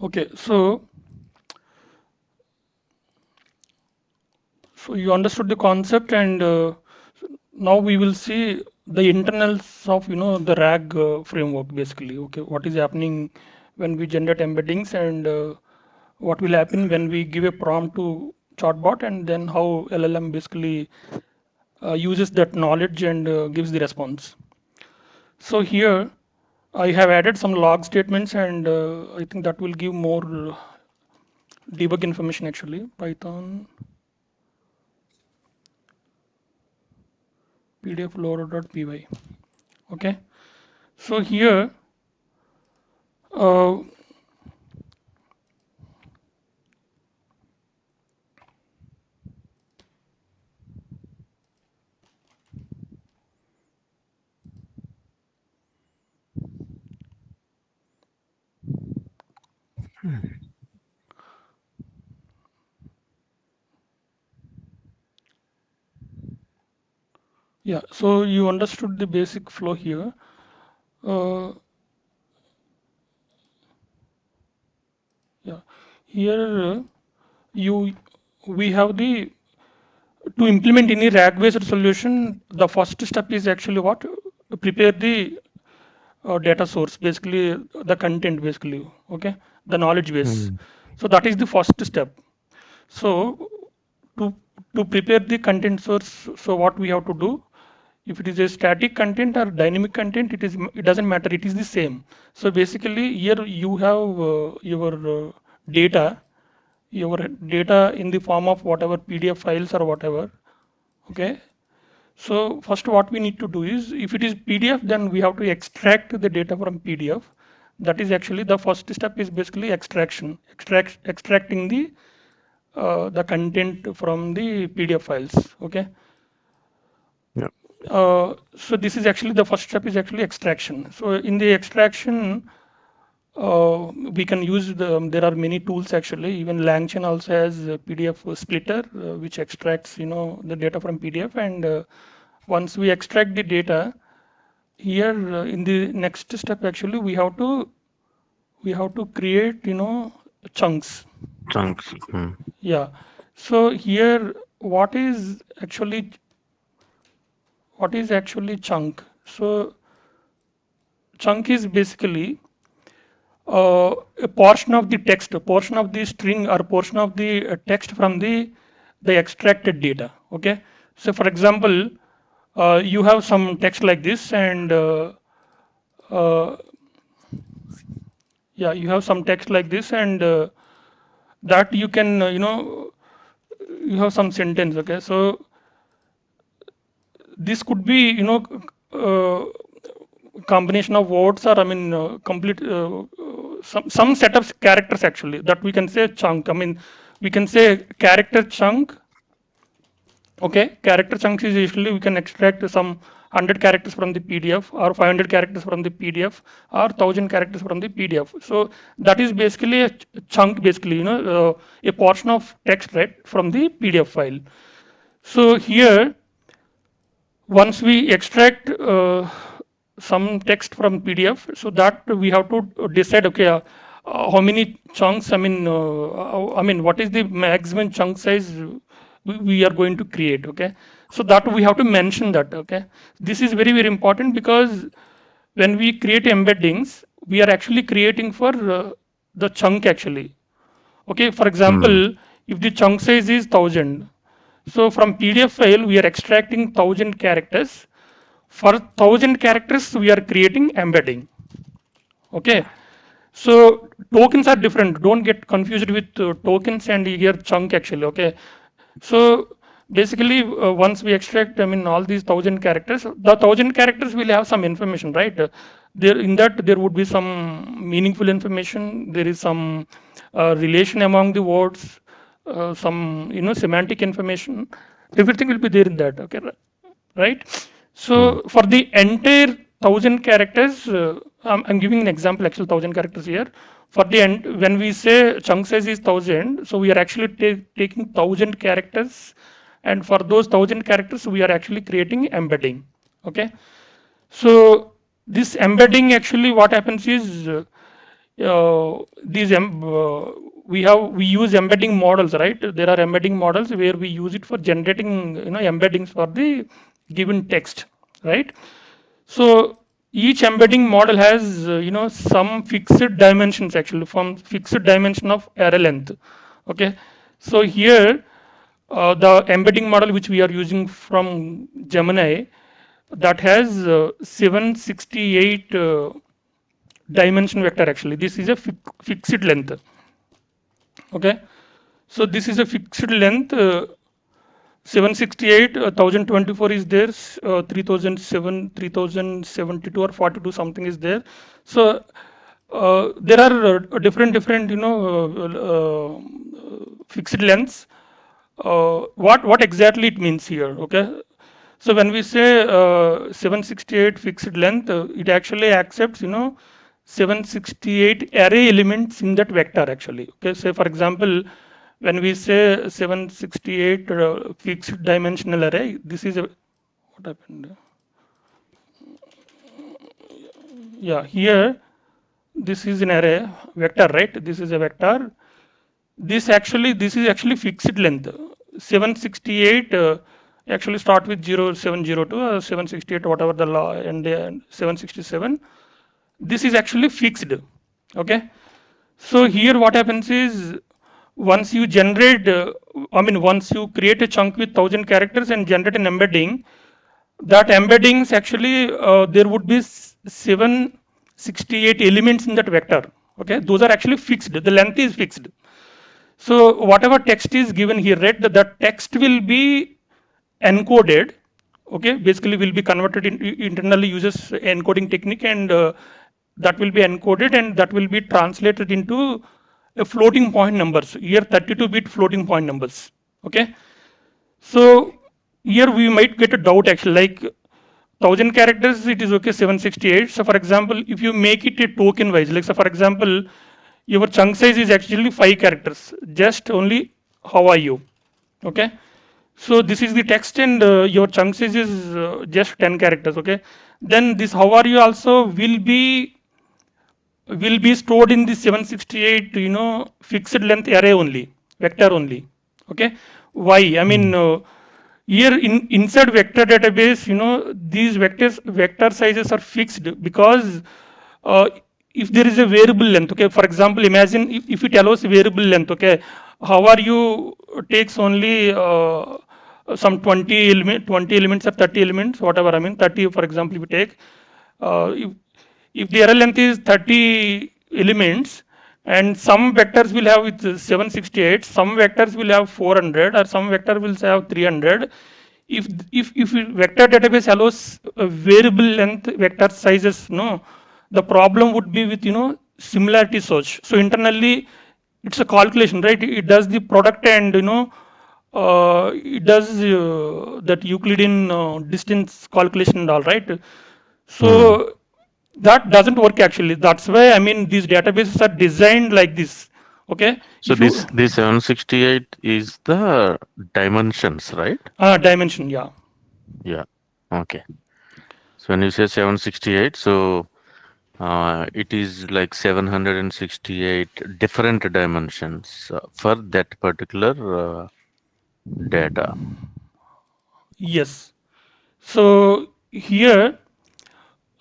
Okay, so you understood the concept, and now we will see the internals of the RAG framework basically. Okay, what is happening when we generate embeddings, and what will happen when we give a prompt to chatbot, and then how LLM basically uses that knowledge and gives the response. So here I have added some log statements, and I think that will give more debug information actually. Python pdf loader.py. Okay, so here uh, yeah, so you understood the basic flow here. uh, yeah, here you we have the to implement any RAG based solution. The first step is actually what, prepare the data source, basically the content basically. Okay, the knowledge base. Hmm. So that is the first step. So to to prepare the content source, so what we have to do, if it is a static content or dynamic content, it doesn't matter, it is the same. So basically here you have data your data in the form of whatever PDF files or whatever. Okay, so first what we need to do is, if it is PDF, then we have to extract the data from PDF. That is actually the first step, is basically extracting the content from the PDF files. Okay. Yeah. So this is actually the first step, is actually extraction. So in the extraction, we can use there are many tools actually. Even LangChain also has a PDF splitter, which extracts the data from PDF. And once we extract the data, here in the next step actually we have to create chunks. Chunks. Hmm. Yeah. So here what is actually chunk? So chunk is basically a portion of the text, a portion of the string, or portion of the text from the extracted data. Okay. So for example, you have some text like this, and uh, yeah, you have some text like this, and that you can you have some sentence. Okay, so this could be uh, combination of words, or I mean complete some set of characters actually, that we can say chunk. I mean, we can say character chunk. Okay, character chunks is usually we can extract some 100 characters from the PDF, or 500 characters from the PDF, or 1000 characters from the PDF. So that is basically a chunk, basically a portion of text, right, from the PDF file. So here, once we extract some text from PDF, so that we have to decide, okay, how many chunks, I mean what is the maximum chunk size we are going to create. Okay, so that we have to mention that. Okay, this is very very important, because when we create embeddings, we are actually creating for the chunk actually. Okay, for Hmm. example, if the chunk size is 1000, so from PDF file we are extracting 1000 characters. For 1000 characters we are creating embedding. Okay, so tokens are different, don't get confused with tokens and here chunk actually. Okay, so basically once we extract, I mean, all these 1000 characters, the 1000 characters will have some information, right? There, in that there would be some meaningful information, there is some relation among the words, some semantic information, everything will be there in that. Okay, right? Hmm. So for the entire 1000 characters, I'm giving an example, actual 1000 characters here. For the end, when we say chunk size is 1000, so we are actually taking 1000 characters, and for those 1000 characters, we are actually creating embedding. Okay, so this embedding actually what happens is, these we use embedding models, right? There are embedding models where we use it for generating embeddings for the given text, right? So each embedding model has some fixed dimensions, actually from fixed dimension of array length. Okay, so here the embedding model which we are using from Gemini, that has 768 dimension vector. Actually this is a fixed length. Okay, so this is a fixed length. 768, 1024 is there, 3007, 3072 or 42 something is there. So there are different fixed lengths. What exactly it means here? Okay, so when we say 768 fixed length, it actually accepts 768 array elements in that vector actually. Okay, say for example, when we say 768 fixed dimensional array, this is a what happened? Yeah, here this is an array vector, right? This is a vector. This is actually fixed length. 768 actually start with 0702 or 768 whatever the law, and 767. This is actually fixed. Okay, so here what happens is, once you generate once you create a chunk with 1000 characters and generate an embedding, that embeddings actually there would be 768 elements in that vector. Okay, those are actually fixed, the length is fixed. So whatever text is given here, right, the text will be encoded. Okay, basically will be converted in, internally uses encoding technique, and that will be encoded and that will be translated into a floating point numbers, here 32-bit floating point numbers. Okay, so here we might get a doubt actually, like 1000 characters it is okay, 768. So for example, if you make it a token wise, like so for example, your chunk size is actually 5 characters, just only how are you. Okay, so this is the text, and your chunk size is just 10 characters. Okay, then this how are you also will be stored in the 768 fixed length array only, vector only. Okay, why? I mean, here inside vector database, these vector sizes are fixed because uh, if there is a variable length. Okay, for example, imagine if it allows variable length. Okay, how are you takes only some 20 elements or 30 elements, whatever. I mean 30, for example, if you take if the array length is 30 elements, and some vectors will have with 768, some vectors will have 400, or some vector will have 300. If vector database allows variable length vector sizes, no, the problem would be with similarity search. So internally it's a calculation, right? It does the product, and it does that Euclidean distance calculation and all, right? Hmm. So that doesn't work actually. That's why I mean these databases are designed like this. Okay, So if you this 768 is the dimensions, right? dimension, yeah. Yeah. Okay. So when you say 768, so it is like 768 different dimensions for that particular data. Yes. So here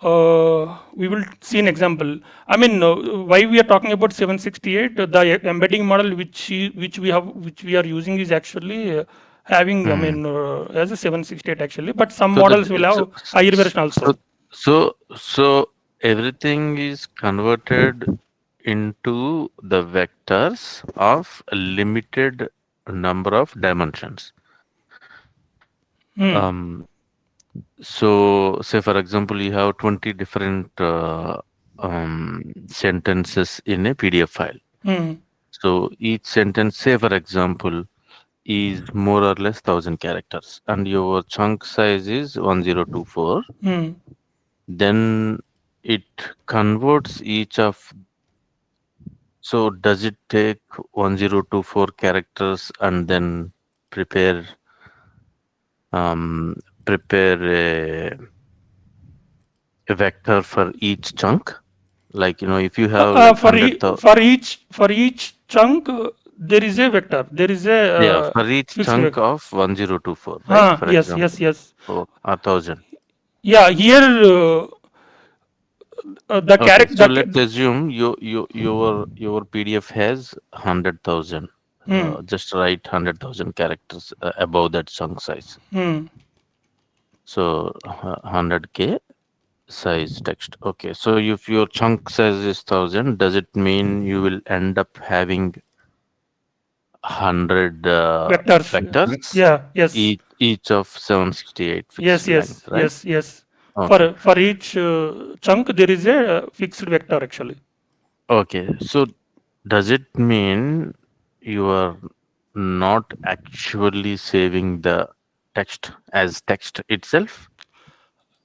we will see an example. I mean, why we are talking about 768? The embedding model which we are using is actually having, I Hmm. mean, as a 768 actually, but some So models will have higher version so also. so everything is converted into the vectors of a limited number of dimensions. Hmm. So say for example, you have 20 different sentences in a PDF file. Hmm. So each sentence, say for example, is more or less 1000 characters, and your chunk size is 1024. Hmm. Then it converts each of. So does it take 1024 characters and then prepare um, prepare a vector for each chunk? Like, if you have like 100,000. For each chunk, there is a vector. There is a Yeah, for each fixed chunk vector. of 1024, right? For Yes, yes, example, yes. or 1,000. Yeah, here the Okay, character. so let's assume your PDF has 100,000. Hmm, Just write 100,000 characters above that chunk size. hmm. So 100K size text. Okay, so if your chunk size is 1,000, does it mean you will end up having 100 Vectors. vectors, Yeah, yes, each of 768 yes, fixed yes, length, right? yes, yes. Okay. For each chunk, there is a fixed vector actually. Okay, so does it mean you are not actually saving the text as text itself?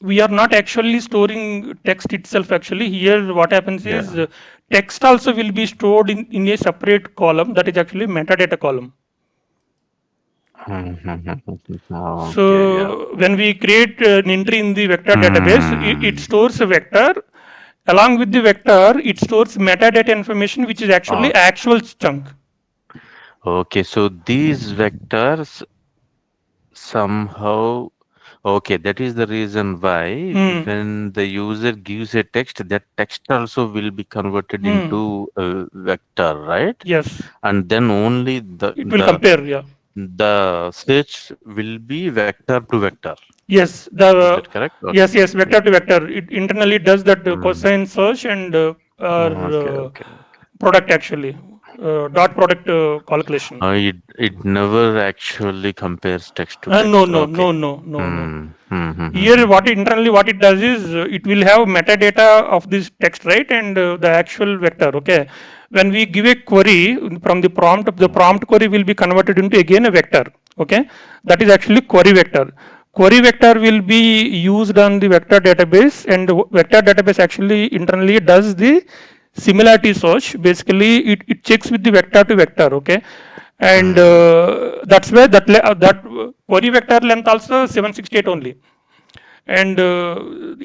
We are not actually storing text itself actually. Here what happens is Yeah. text also will be stored in a separate column, that is actually metadata column. Okay, yeah. So when we create an entry in the vector database, it Hmm. stores a vector. Along with the vector, it stores metadata information, which is actually Oh, actual chunk. okay, so these vectors somehow, okay, that is the reason why Hmm. when the user gives a text, that text also will be converted Hmm. into a vector, right? Yes. And then only the It will the compare. Yeah. the search will be vector to vector. Yes. Is that correct? Okay. Yes, yes. Yeah. Vector to vector. It internally does that Mm. cosine search and Okay, our okay. product actually dot product calculation. It never actually compares text to No, text. no, Okay. no, no, no, no. Hmm. Hmm. Hmm. Hmm. Here, Hmm. internally what it does is it will have metadata of this text, right, and the actual vector. Okay, when we give a query from the prompt query will be converted into again a vector. Okay, that is actually query vector. Query vector will be used on the vector database, and the vector database actually internally does the similarity search. Basically, it checks with the vector to vector. Okay, and Hmm. that's where that query vector length also 768 only, and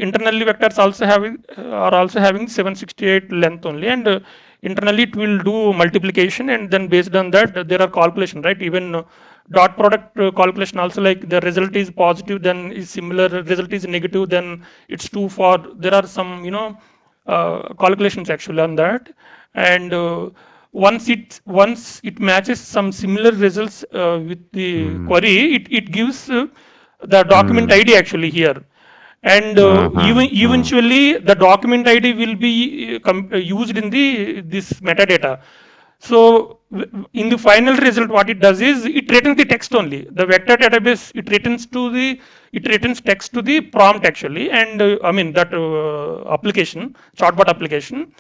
internally vectors also having are also having 768 length only, and internally it will do multiplication, and then based on that there are calculation, right? Even dot product calculation also, like the result is positive then is similar, result is negative then it's 2 for, there are some calculations actually on that, and once it matches some similar results with the Hmm. query, it gives the document Hmm. ID actually here, and Hmm. Hmm. eventually the document ID will be used in the this metadata. So in the final result, what it does is it returns the text only. The vector database, it returns text to the prompt actually, and I mean that application, chatbot application,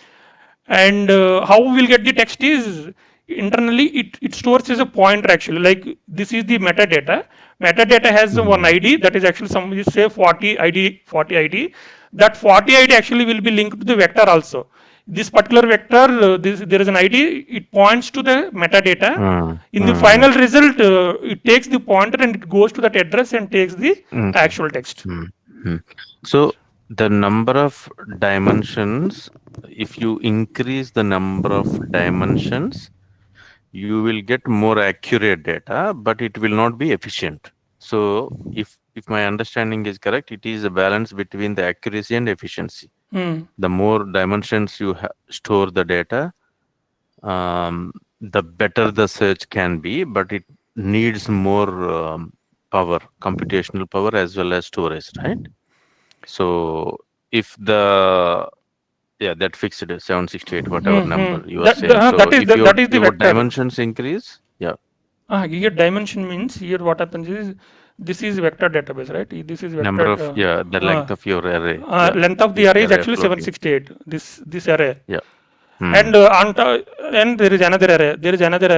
and how we will get the text is internally it stores as a pointer actually, like this is the metadata has one Hmm. id, that is actually some you say 40 id that 40 id actually will be linked to the vector also. This particular vector, there is an id, it points to the metadata. Hmm. In the Hmm. final result, it takes the pointer and it goes to that address and takes the Okay. actual text. Hmm. Hmm. So the number of dimensions, if you increase the number of dimensions, you will get more accurate data, but it will not be efficient. So if my understanding is correct, it is a balance between the accuracy and efficiency. Hmm. The more dimensions you store the data, the better the search can be, but it needs more power, computational power as well as storage, right? So if the yeah, that fixed is 768, whatever Hmm. number you are saying. So if That is the your vector. dimensions increase, yeah, Here dimension means here what happens is this is vector database, right? This is number vector of, yeah, the length of your array, yeah, length of the this array is array actually floating, 768. This array, yeah. Hmm. and and there is another array. There is another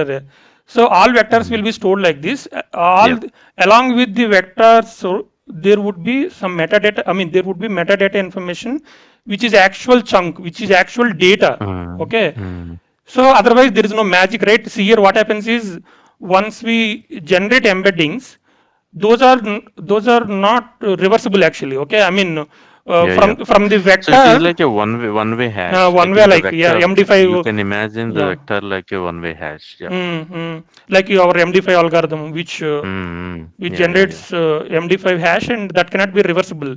array. So all vectors will Hmm. be stored like this. Yep. Along with the vectors, so there would be some metadata. I mean, there would be metadata information, which is actual chunk, which is actual data. Hmm. Okay, Hmm. so otherwise there is no magic, right? See here what happens is once we generate embeddings, those are not reversible actually. Okay, I mean Yeah, yeah. From the So it is vector, like a one way hash. I one way think the like, yeah, vector, you MD5, can imagine the yeah. vector like a one-way hash. Yeah. Like our MD5 algorithm, Mm-hmm. which Yeah, yeah, yeah. generates MD5 hash, and that cannot be reversible.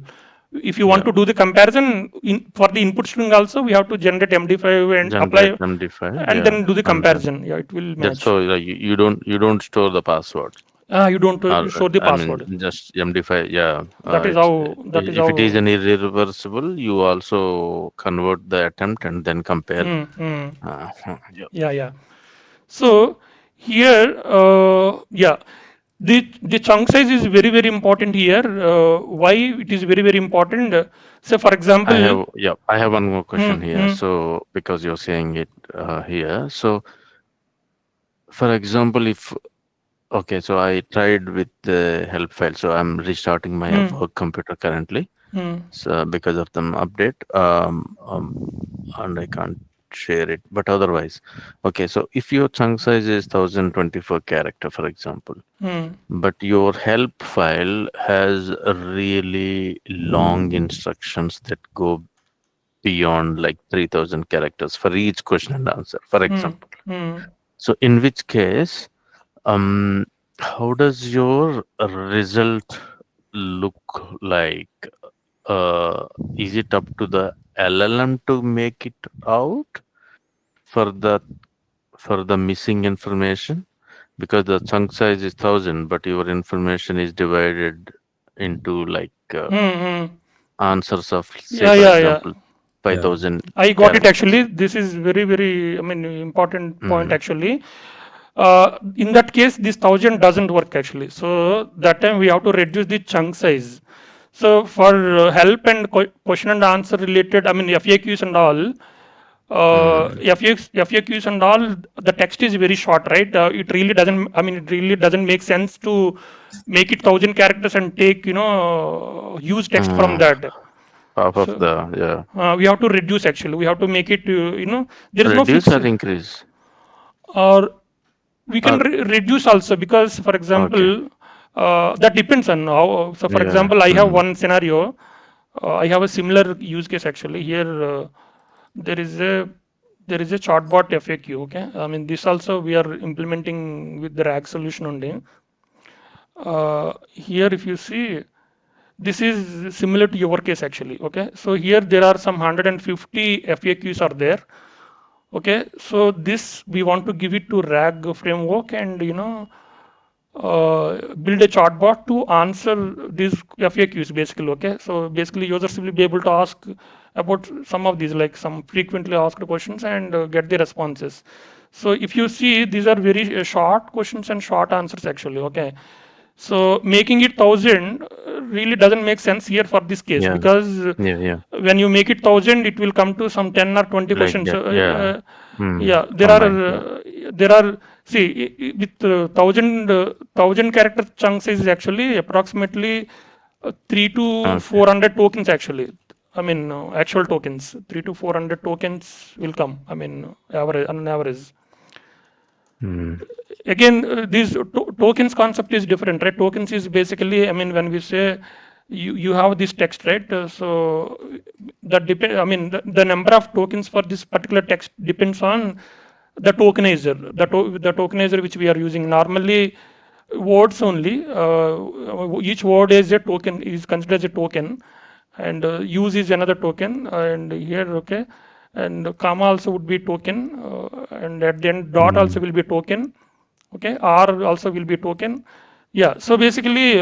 If you want Yeah. to do the comparison for the input string also, we have to generate MD5 and Generate apply, MD5. and Yeah. then do the And then comparison. Yeah, it will that's match. so like you don't store the password. You don't Or store the I mean password. just MD5. Yeah. That is It's how. That is if it is how. an irreversible, you also convert the attempt and then compare. Hmm, hmm. Yeah. Yeah, yeah. So here, yeah, the chunk size is very very important here. Why it is very very important? So for example, I have one more question here. hmm, So because you're saying it here, so for example, if okay, so I tried with the help file, so I'm restarting my hmm, work computer currently. hmm, So because of the update, and I can't share it. But otherwise, okay. So if your chunk size is 1024 character, for example, hmm, but your help file has a really long instructions that go beyond like 3000 characters for each question and answer, for hmm, example. hmm, So in which case, um, how does your result look like? Uh, is it up to the LLM to make it out for the missing information? Because the chunk size is 1000, but your information is divided into like hmm. answers of, say, Yeah, for yeah, yeah. example, Yeah. 5000 I got it characters. actually. This is very very, I mean, important point Mm, actually. In that case, this 1000 doesn't work actually. So that time we have to reduce the chunk size. So for help and question and answer related, I mean FAQs and all, mm, FAQs and all, the text is very short, right? It really doesn't. I mean, it really doesn't make sense to make it 1000 characters and take use text from mm. that. Half of So the, yeah. we have to reduce actually. We have to make it. There is no Reduce fix, or increase? or we can Or, reduce also, because for okay. example, that depends on how. So for Yeah. example, I have Mm, one scenario. I have a similar use case actually. Here there is a chatbot FAQ. Okay, I mean this also we are implementing with the RAG solution only. Here if you see, this is similar to your case actually. Okay, so here there are some 150 FAQs are there. Okay, so this we want to give it to RAG framework, and build a chatbot to answer these FAQs basically. Okay, so basically users will be able to ask about some of these, like some frequently asked questions, and get the responses. So if you see, these are very short questions and short answers actually. Okay, so making it 1000 really doesn't make sense here for this case, yeah. because Yeah. Yeah. when you make it 1000, it will come to some 10 or 20 Like questions. that. Yeah. Yeah, Combined. Yeah. there are, see, with 1000 character chunk size is actually approximately 3 to Okay. 400 tokens actually. I mean, actual tokens, 3 to 400 tokens will come. I mean, average on an average. Mm, Again, this tokens concept is different, right? Tokens is basically, I mean, when we say you have this text, right? So that depend. I mean, the number of tokens for this particular text depends on the tokenizer, the tokenizer which we are using. Normally, words only. Each word is a token, is considered as a token, and use is another token. And here, okay, and comma also would be token, and at the end dot also mm, will be token. Okay, r also will be token. Yeah, so basically,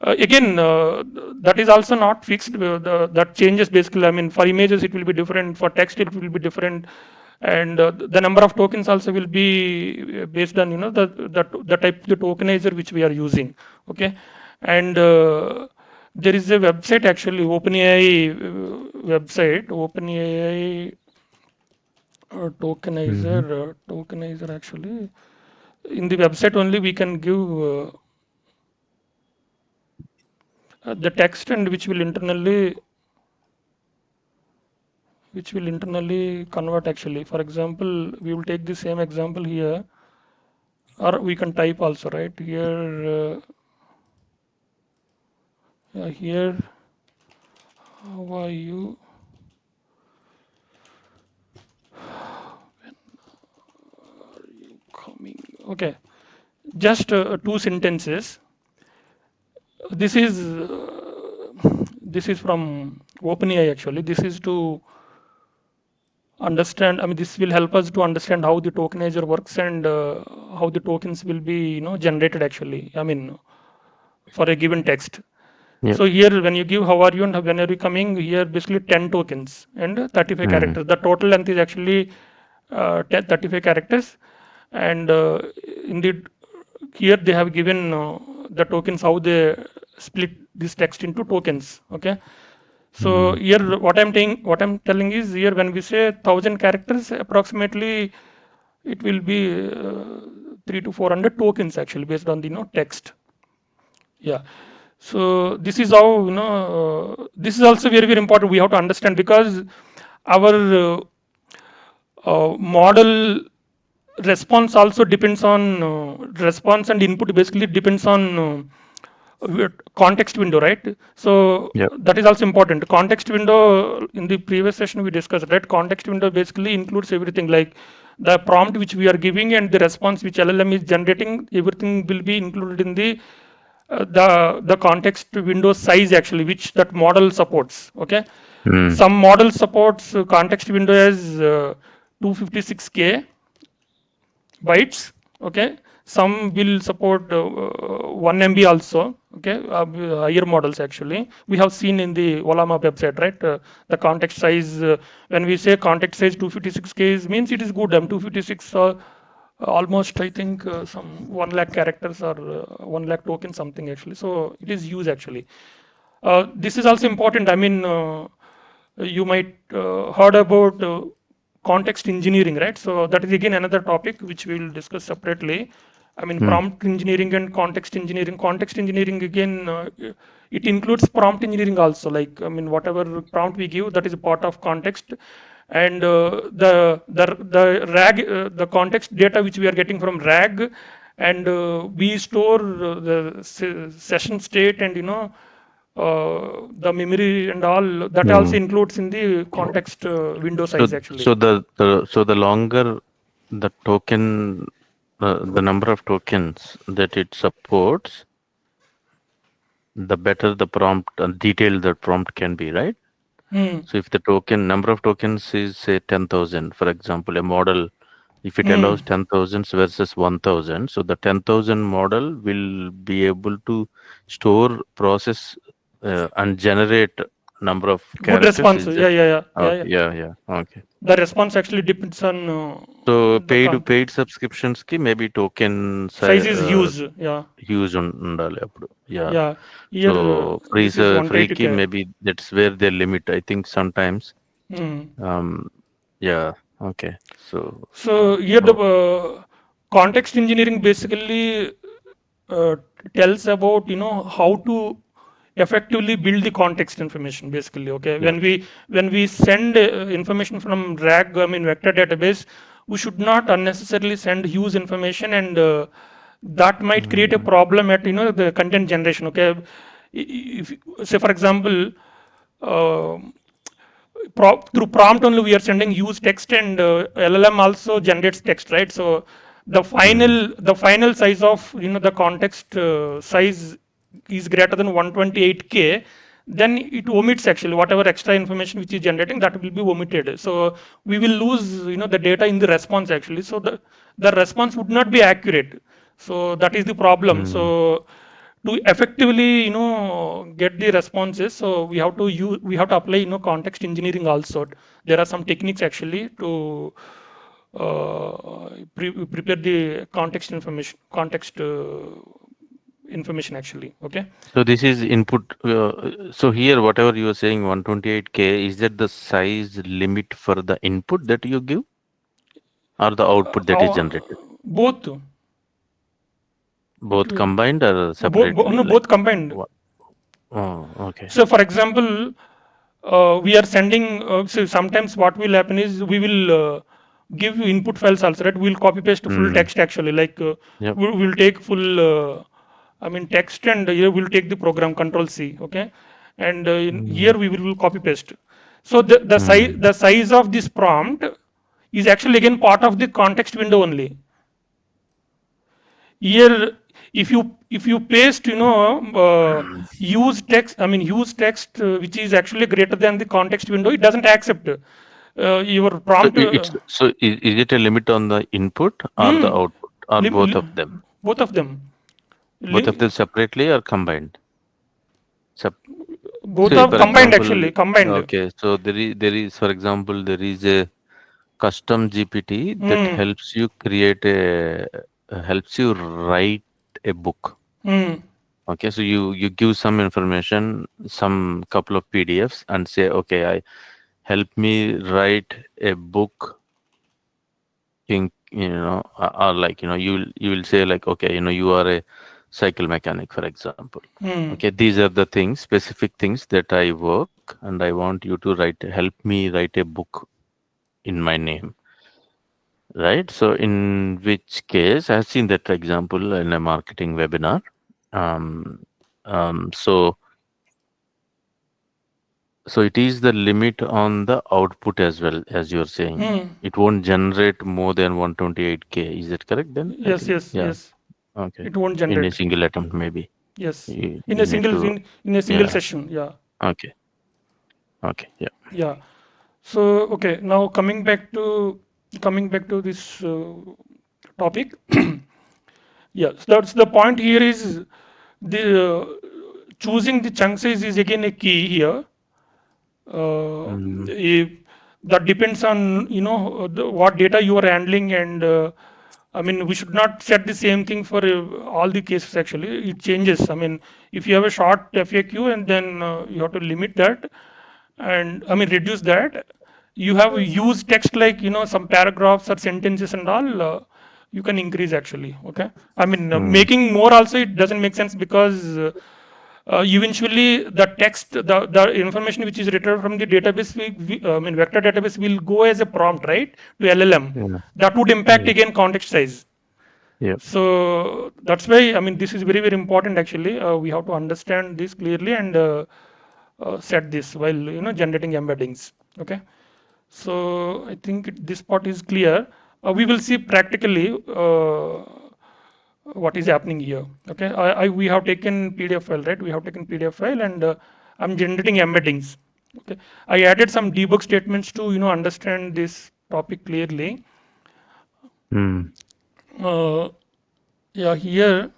again, that is also not fixed. That changes basically. I mean, for images it will be different, for text it will be different, and the number of tokens also will be based on the type of the tokenizer which we are using. Okay, and there is a website actually, OpenAI website, OpenAI mhm, tokenizer actually. In the website only we can give the text, and which will internally convert actually. For example, we will take the same example here, or we can type also, right here. Here How are you? Coming. Okay. Just two sentences. This is this is from OpenAI actually. This is to understand. I mean, this will help us to understand how the tokenizer works and how the tokens will be generated actually. I mean, for a given text. Yep. So here, when you give how are you and when are you coming, here basically 10 tokens and 35 Mm. characters. The total length is actually 35 characters, and indeed here they have given the tokens how they split this text into tokens. Okay. So Mm. here, what I'm telling is here when we say 1,000 characters, approximately it will be 3 to 400 tokens actually based on the text. Yeah. So this is how this is also very very important. We have to understand because our model response also depends on response and input basically depends on context window, right? So Yep. that is also important. Context window in the previous session we discussed, right? Context window basically includes everything like the prompt which we are giving and the response which LLM is generating. Everything will be included in the context window size actually, which that model supports. Okay, Mm. some model supports context window as 256K bytes. Okay, some will support 1 MB also. Okay, higher models actually we have seen in the Olama website, right? The context size, when we say context size 256K means it is good. 256 almost I think some 1 lakh characters or 1 lakh tokens something actually. So it is used actually. This is also important. I mean, you might heard about context engineering, right? So that is again another topic which we will discuss separately. I mean, Mm. prompt engineering and context engineering. Context engineering again, it includes prompt engineering also. Like I mean, whatever prompt we give, that is a part of context, and the RAG, the context data which we are getting from RAG, and we store the session state and the memory and all that also Mm. includes in the context window So size actually. so the longer the token, the number of tokens that it supports, the better the prompt and detailed the prompt can be, right? Hmm. So if the token number of tokens is say 10,000, for example, a model, if it Hmm. allows 10,000 versus 1,000, so the 10,000 model will be able to store, process, and generate number of Good characters. response. Is Yeah, that yeah, yeah, yeah, okay? yeah. Yeah, yeah. Okay. The response actually depends on So the paid subscriptions ki maybe token size is huge. Yeah, use ఉండాలి అప్పుడు. Yeah. yeah. So Here free this is free key 180K. maybe that's where they limit. I think sometimes. Hmm. Um. Yeah. Okay. So. So here the Oh. context engineering basically uh, tells about how to effectively build the context information basically. Okay, Yeah. when we send information from RAG, I mean vector database, we should not unnecessarily send huge information, and that might create a Mm. problem at the content generation. Okay, if say for example uh, through prompt only we are sending use text, and LLM also generates text, right? So Mm. the final size of the context size is greater than 128K, then it omits actually whatever extra information which is generating, that will be omitted. So we will lose the data in the response actually. So the response would not be accurate. So that is the problem. Mm. So to effectively get the responses, so we have to apply context engineering also. There are some techniques actually to prepare the context information actually. Okay. So this is input. So here, whatever you are saying, 128K, is that the size limit for the input that you give, or the output that is generated? Both. it Both will combined or separately? no, Like both combined. what? Oh, okay. So for example, we are sending, so sometimes what will happen is we will give input files also, right? We'll copy paste full Mm. text actually, like Yep. we'll take full I mean text, and here we'll take the program control C. Okay, and Mm. here we will copy paste. So the size of this prompt is actually again part of the context window only. Here if you paste use text, I mean use text which is actually greater than the context window, it doesn't accept your So prompt. is it a limit on the input or the Hmm, output or lim, both of them? lim, both of them. Both of Lim, them separately or combined? Sep both Say, are for combined example, actually, combined. okay, so there is, for example, there is a custom GPT that Hmm, helps you write a book. hmm, Okay, so you give some information, some couple of PDFs, and say, okay, I help me write a book. Or like you will say like, okay, you are a cycle mechanic, for example. hmm. Okay, these are the things, specific things that I work, and I want you to help me write a book in my name, right? So in which case, I've seen that example in a marketing webinar. Um, so it is the limit on the output as well, as you're saying. Hmm. It won't generate more than 128K. Is that correct then? I Yes, think. yes, Yeah. yes. Okay. It won't In a generate. single attempt, maybe. Yes, You need to. in a single Yeah. session. Yeah, Okay. Okay. Yeah. yeah. So okay, now coming back to this topic. Yes, that's the point here is the choosing the chunk size is again a key here. Mm, If that depends on what data you are handling, and I mean we should not set the same thing for all the cases. Actually, it changes. I mean, if you have a short FAQ and then you have to limit that, and I mean reduce that. You have used text like some paragraphs or sentences and all. You can increase actually. Okay, I mean mm, making more also it doesn't make sense because eventually the text, the information which is retrieved from the database, I mean vector database will go as a prompt, right, to LLM. yeah. That would impact Yeah. again context size. Yeah. So that's why I mean this is very very important actually. We have to understand this clearly and set this while generating embeddings. Okay. So I think this part is clear. We will see practically what is happening here. Okay, we have taken PDF file, right? We have taken PDF file and I'm generating embeddings. Okay, I added some debug statements to understand this topic clearly. Mm. Uh, yeah, here.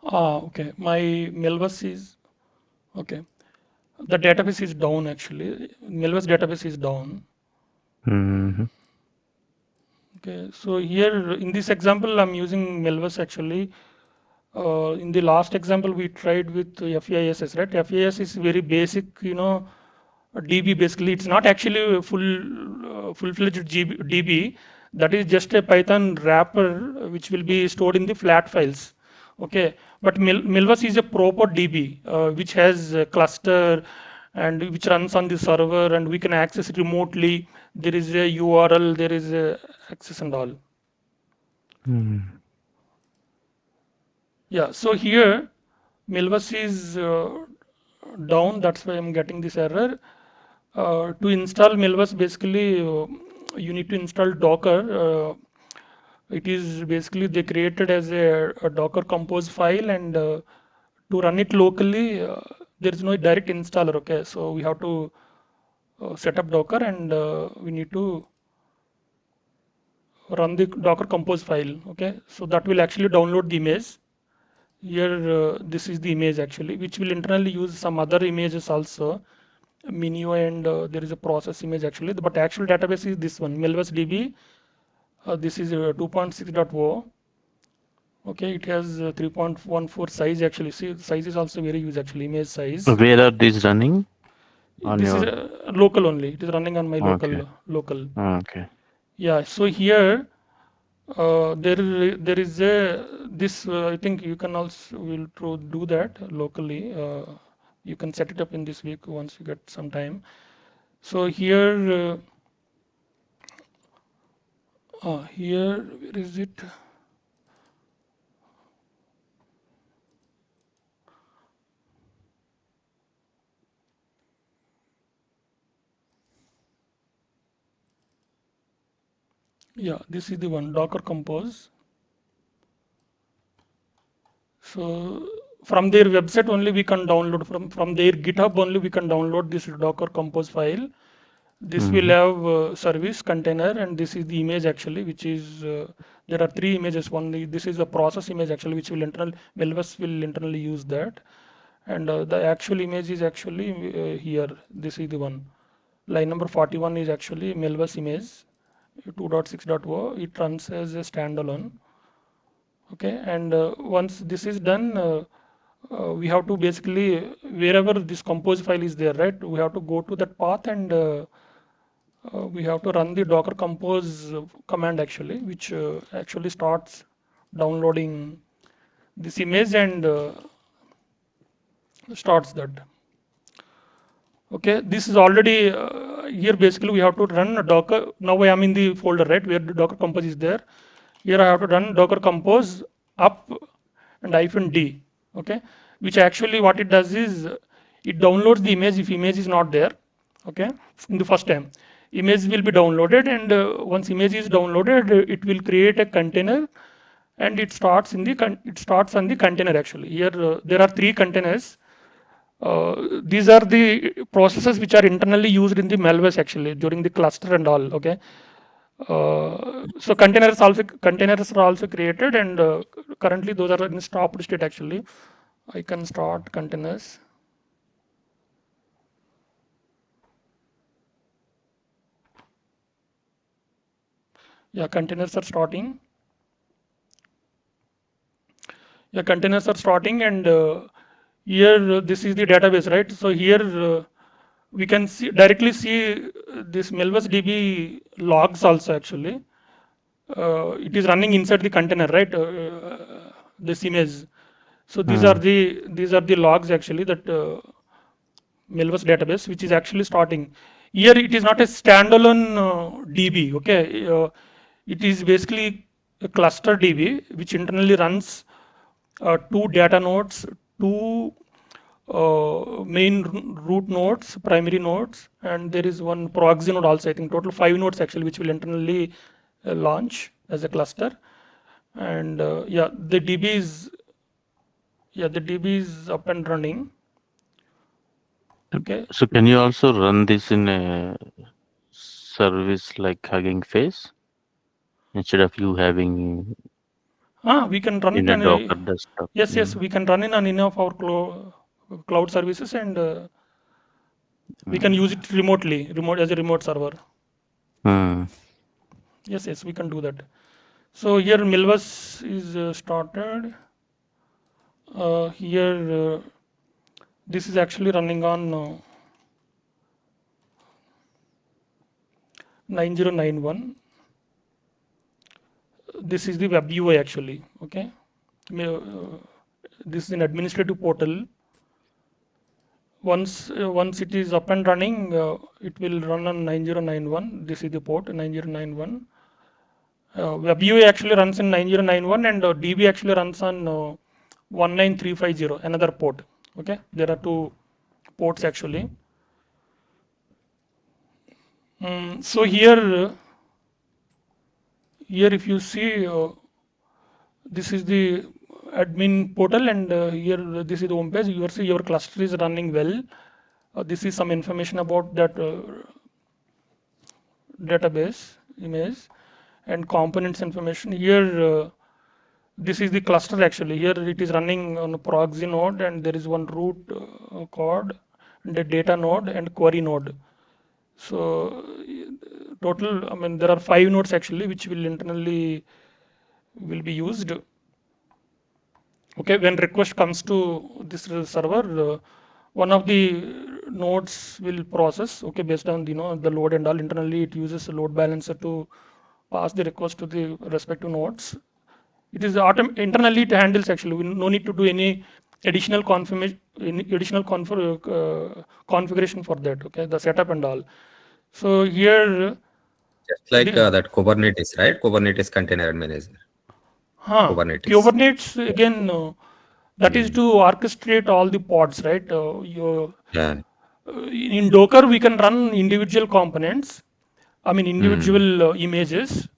Okay, my Melvas is okay. The database is down actually. Melvas database is down. Mhm. Okay, so here in this example, I'm using Melvas actually. In the last example, we tried with FASS, right? FAS is very basic, DB basically. It's not actually a full-fledged DB. That is just a Python wrapper which will be stored in the flat files. Okay, but Milvus is a proper DB which has a cluster and which runs on the server and we can access it remotely. There is a URL, there is a access and all. Mm. Yeah, so here Milvus is down. That's why I'm getting this error. To install Milvus, basically, you need to install Docker. It is basically they created as a Docker compose file, and to run it locally, there is no direct installer. Okay, so we have to set up Docker, and we need to run the Docker compose file. Okay, so that will actually download the image. Here, this is the image actually, which will internally use some other images also, Minio, and there is a process image actually. But actual database is this one, Melvas DB. This is 2.6.0. Okay, it has 3.14 size actually. See, size is also very huge actually, image size. Where are these running on This is your? local only. It is running on my Okay. local. Okay. Yeah. So here There is a this I think you can also will do that locally. You can set it up in this week once you get some time. So here here where is it? Yeah, this is the one, Docker Compose. So from their website only we can download, from their GitHub only we can download this Docker Compose file. This will have service container, and this is the image actually, which is there are three images. This is a process image actually, which will Melvus will internally use that, and the actual image is actually here. This is the one. Line number 41 is actually Melvus image 2.6.0. It runs as a standalone. Okay, and once this is done, we have to basically, wherever this compose file is there, right, we have to go to that path, and we have to run the docker compose command actually, which actually starts downloading this image and starts that. Okay, this is already here. Basically, we have to run a docker. Now I am in the folder, right, where the docker compose is there. Here I have to run docker compose up and -d. Okay, which actually what it does is it downloads the image if image is not there. Okay, in the first time, image will be downloaded, and once image is downloaded, it will create a container, and it starts on the container actually. Here there are three containers. These are the processes which are internally used in the malwares actually during the cluster and all. Okay, so containers are also created, and currently those are in stopped state actually. I can start containers. Yeah, containers are starting. Yeah, containers are starting, and here this is the database, right? So here we can directly see this Melvus DB logs also actually. It is running inside the container, right? This image. So these are the logs actually that Melvus database, which is actually starting. Here it is not a standalone DB. Okay, it is basically a cluster DB which internally runs two data nodes, two main root nodes, primary nodes, and there is one proxy node also. I think total 5 nodes actually, which will internally launch as a cluster. And yeah, the DB is up and running. Okay. So can you also run this in a service like Hugging Face instead of you having We can run in it a on Docker desktop? yes, we can run it on any of our cloud services, and we can use it remote as a remote server. Hmm. Yes, we can do that. So here Milvus is started. Here this is actually running on 9091. This is the web UI actually. Okay, this is an administrative portal. Once it is up and running, it will run on 9091. This is the port 9091. Web UI actually runs in 9091, and DB actually runs on 19350, another port. Okay, there are two ports actually. So here if you see, this is the admin portal, and here this is the home page. You see your cluster is running well. This is some information about that database image and components information. Here this is the cluster actually. Here it is running on a proxy node, and there is one root code, and a data node, and query node. So total, I mean, there are 5 nodes actually, which will internally will be used. Okay, when request comes to this server, one of the nodes will process. Okay, based on the load and all. Internally, it uses a load balancer to pass the request to the respective nodes. It is internally it handles actually. We no need to do any additional confirmation, configuration for that. Okay, the setup and all. So here, Just like the, that Kubernetes, right? Kubernetes container manager. Kubernetes. Kubernetes again, that is to orchestrate all the pods, right? Yeah. In Docker, we can run individual components, I mean individual images,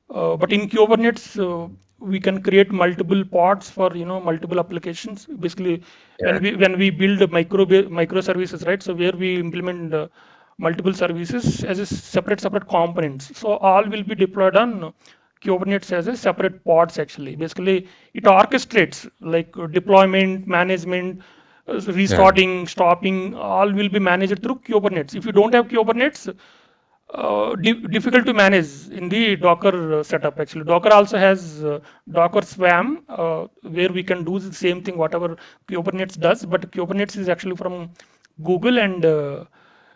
but in Kubernetes, we can create multiple pods for multiple applications. Basically, Yeah. when we build microservices, right? So where we implement multiple services as a separate components. So all will be deployed on Kubernetes as a separate pods actually. Basically, it orchestrates like deployment, management, Yeah. restarting, stopping, all will be managed through Kubernetes. If you don't have Kubernetes, difficult to manage in the Docker setup actually. Docker also has Docker Swarm, where we can do the same thing whatever Kubernetes does, but Kubernetes is actually from Google, and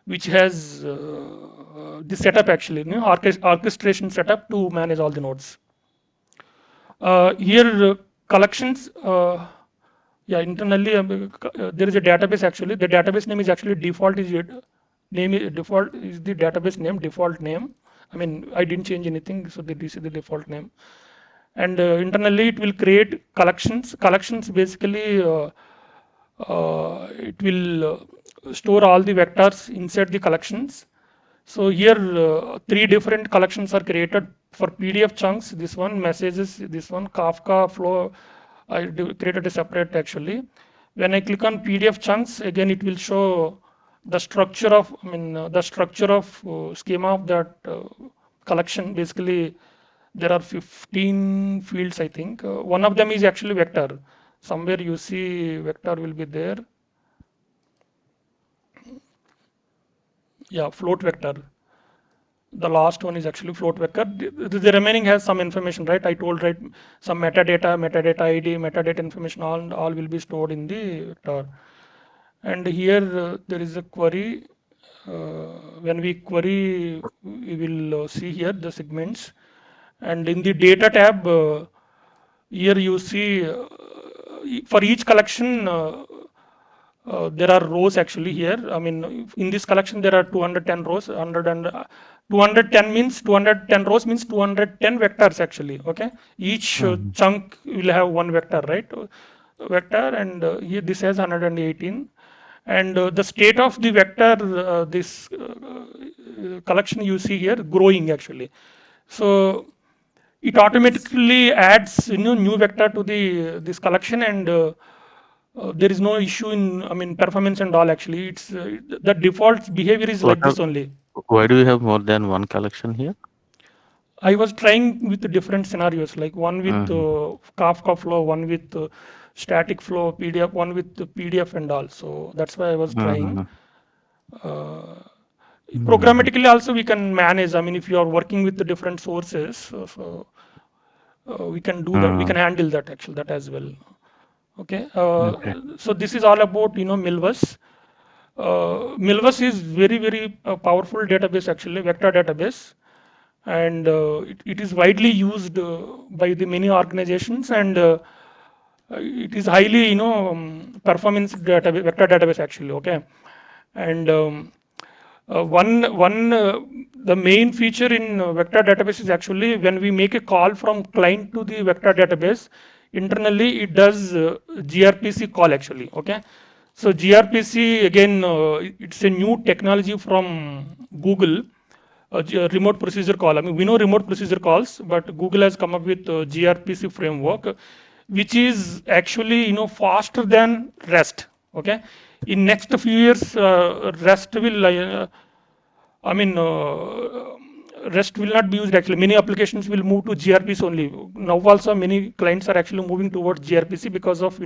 which has the setup actually, orchestration setup to manage all the nodes. Here collections, yeah, internally there is a database actually. The database name is actually default is default is the database name, default name. I mean, I didn't change anything, so this is the default name. And internally it will create collections. Collections basically it will store all the vectors inside the collections. So here three different collections are created for PDF chunks. This one messages, this one Kafka flow. I created a separate actually. When I click on PDF chunks, again it will show the structure of, I mean the structure of schema of that collection. Basically, there are 15 fields I think. One of them is actually vector. Somewhere you see vector will be there. Yeah, float vector. The last one is actually float vector. The remaining has some information, right? I told, right, some metadata ID, metadata information, all will be stored in the vector. And here there is a query. When we query, we will see here the segments. And in the data tab, here you see for each collection, there are rows actually here. I mean, in this collection, there are 210 rows. 210 means 210 rows means 210 vectors actually. Okay, each chunk will have one vector, right? Vector, and here this has 118. And the state of the vector, this collection you see here, growing actually. So it automatically adds new vector to the this collection, and there is no issue in, I mean, performance and all actually. It's the default behavior is like this only. Why do you have more than one collection here? I was trying with different scenarios, like one with Kafka flow, one with static flow PDF, one with PDF and all. So that's why I was trying. Programmatically also we can manage. I mean, if you are working with the different sources, so we can do that. We can handle that actually, that as well. Okay. So this is all about Milvus. Milvus is very powerful database actually, vector database, and it is widely used by the many organizations, and it is highly performance database, vector database actually. Okay, and the main feature in vector database is actually when we make a call from client to the vector database, internally it does gRPC call actually. Okay, so gRPC again, it's a new technology from Google, remote procedure call. I mean, we know remote procedure calls, but Google has come up with gRPC framework, which is actually faster than REST. Okay, in next few years, REST will I mean, REST will not be used actually. Many applications will move to gRPC only. Now also many clients are actually moving towards gRPC because of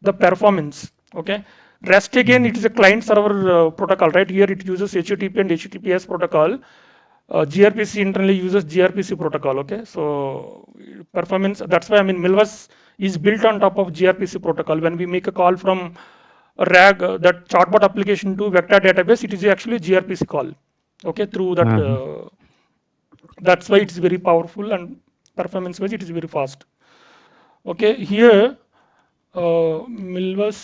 the performance. Okay, REST again, it is a client server protocol, right? Here it uses HTTP and HTTPS protocol. gRPC internally uses gRPC protocol. Okay, so performance. That's why I mean Milvus is built on top of gRPC protocol. When we make a call from a RAG, that chatbot application to vector database, it is actually gRPC call. Okay, through that That's why it's very powerful, and performance wise it is very fast. Okay, here Milvus,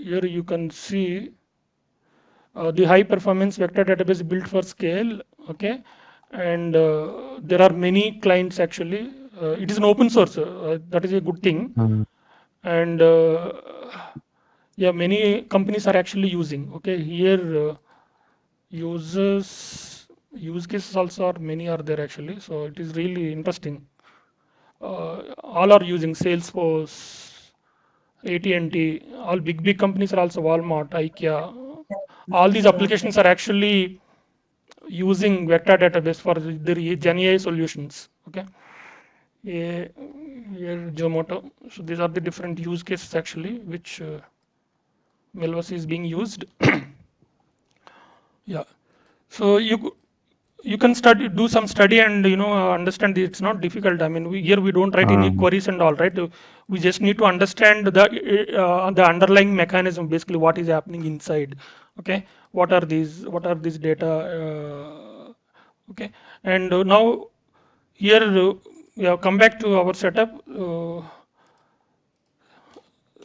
here you can see the high performance vector database built for scale. Okay, and there are many clients actually. It is an open source, that is a good thing. And yeah, many companies are actually using. Okay, here use cases also are many are there actually, so it is really interesting. All are using Salesforce, AT&T, all big companies are also Walmart, IKEA. All these applications are actually using vector database for their GenAI solutions. Okay, here Zomato. So these are the different use cases actually which Melvas is being used. Yeah, so you can do some study and understand it's not difficult. I mean, here we don't write any queries and all, right? We just need to understand the underlying mechanism, basically what is happening inside. Okay, what are these data? Okay, and now here we have come back to our setup.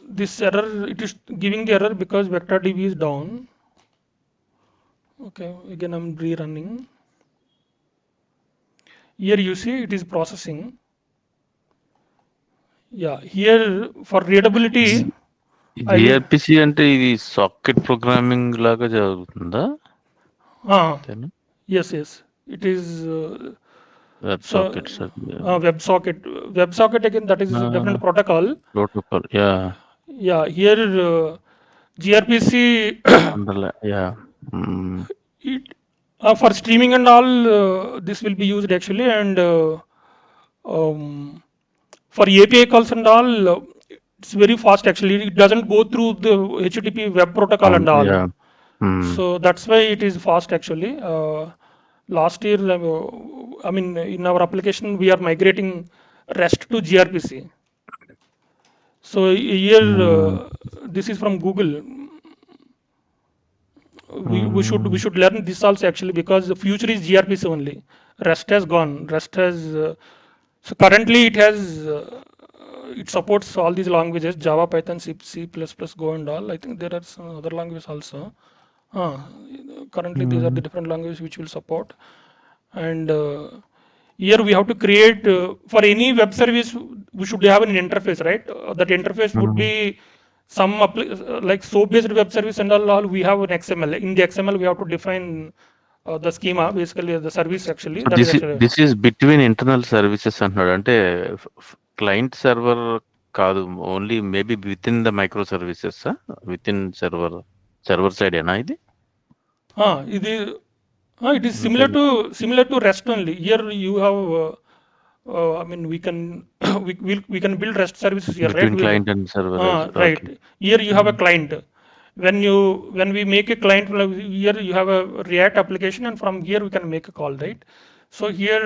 This error, it is giving the error because vector DB is down. Okay, again I'm rerunning. Here you see it is processing. Yeah, here for readability, I will. GRPC అంటే ఇది socket programming లాగా జరుగుతుందా? Yes, it is WebSockets. WebSocket. WebSocket again, that is a different protocol. Protocol, yeah. Yeah, here gRPC. Yeah. For streaming and all, this will be used actually, and for API calls and all, it's very fast actually. It doesn't go through the HTTP web protocol and all. Yeah. So that's why it is fast actually. Last year, I mean, in our application, we are migrating REST to gRPC. So here, this is from Google. We should learn this also actually, because the future is gRPC only. REST has gone. REST has so currently it supports all these languages: Java, Python, C++, Go, and all. I think there are some other languages also. Currently, these are the different languages which will support. And here we have to create for any web service. We should have an interface, right? That interface would be some like SOAP-based web service and all. We have an XML. In the XML, we have to define the schema, basically the service actually. This is between internal services అంటున్నాడు. అంటే client server కాదు, only maybe with in the micro services, with in server side ఏనా ఇది? It is similar to REST only. Here you have I mean, we can we can build REST services here, between right? Client and server. Right. Okay. Here you have a client. When we make a client, here you have a React application, and from here we can make a call, right? So here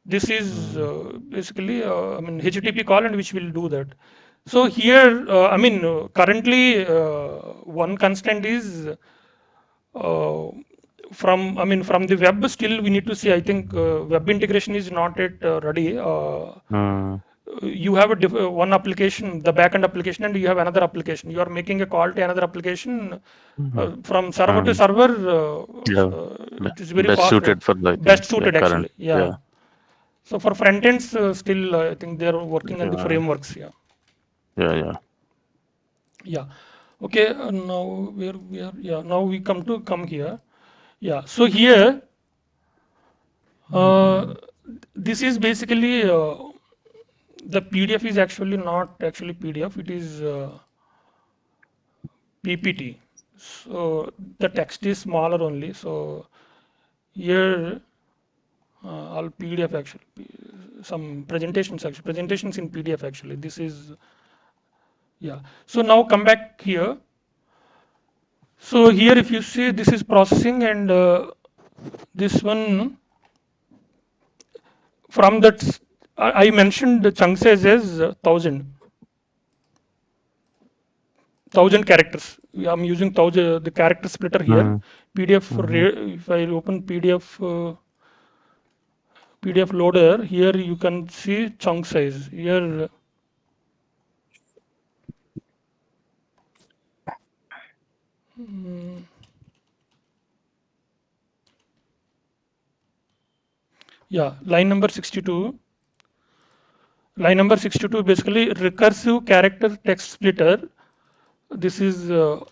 this is basically I mean HTTP call, and which will do that. So here I mean currently one constraint is from the web. Still we need to see. I think web integration is not yet ready. You have one application, the backend application, and you have another application. You are making a call to another application from server to server. It is very best suited for best suited actually. Yeah. So for front ends, still I think they are working on the frameworks. Yeah. Okay. Now where we are? Yeah. Now we come here. Yeah. So here, this is basically. The PDF is actually not actually PDF, it is PPT. So the text is smaller only. So here all PDF actually, some presentations in PDF actually. This is, yeah. So now come back here. So here if you see, this is processing, and this one from that I mentioned the chunk size as 1000 characters. I'm using the character splitter here. PDF, if I open PDF loader, here you can see chunk size. Here, yeah, line number 62. Line number 62 basically recursive character text splitter. This is the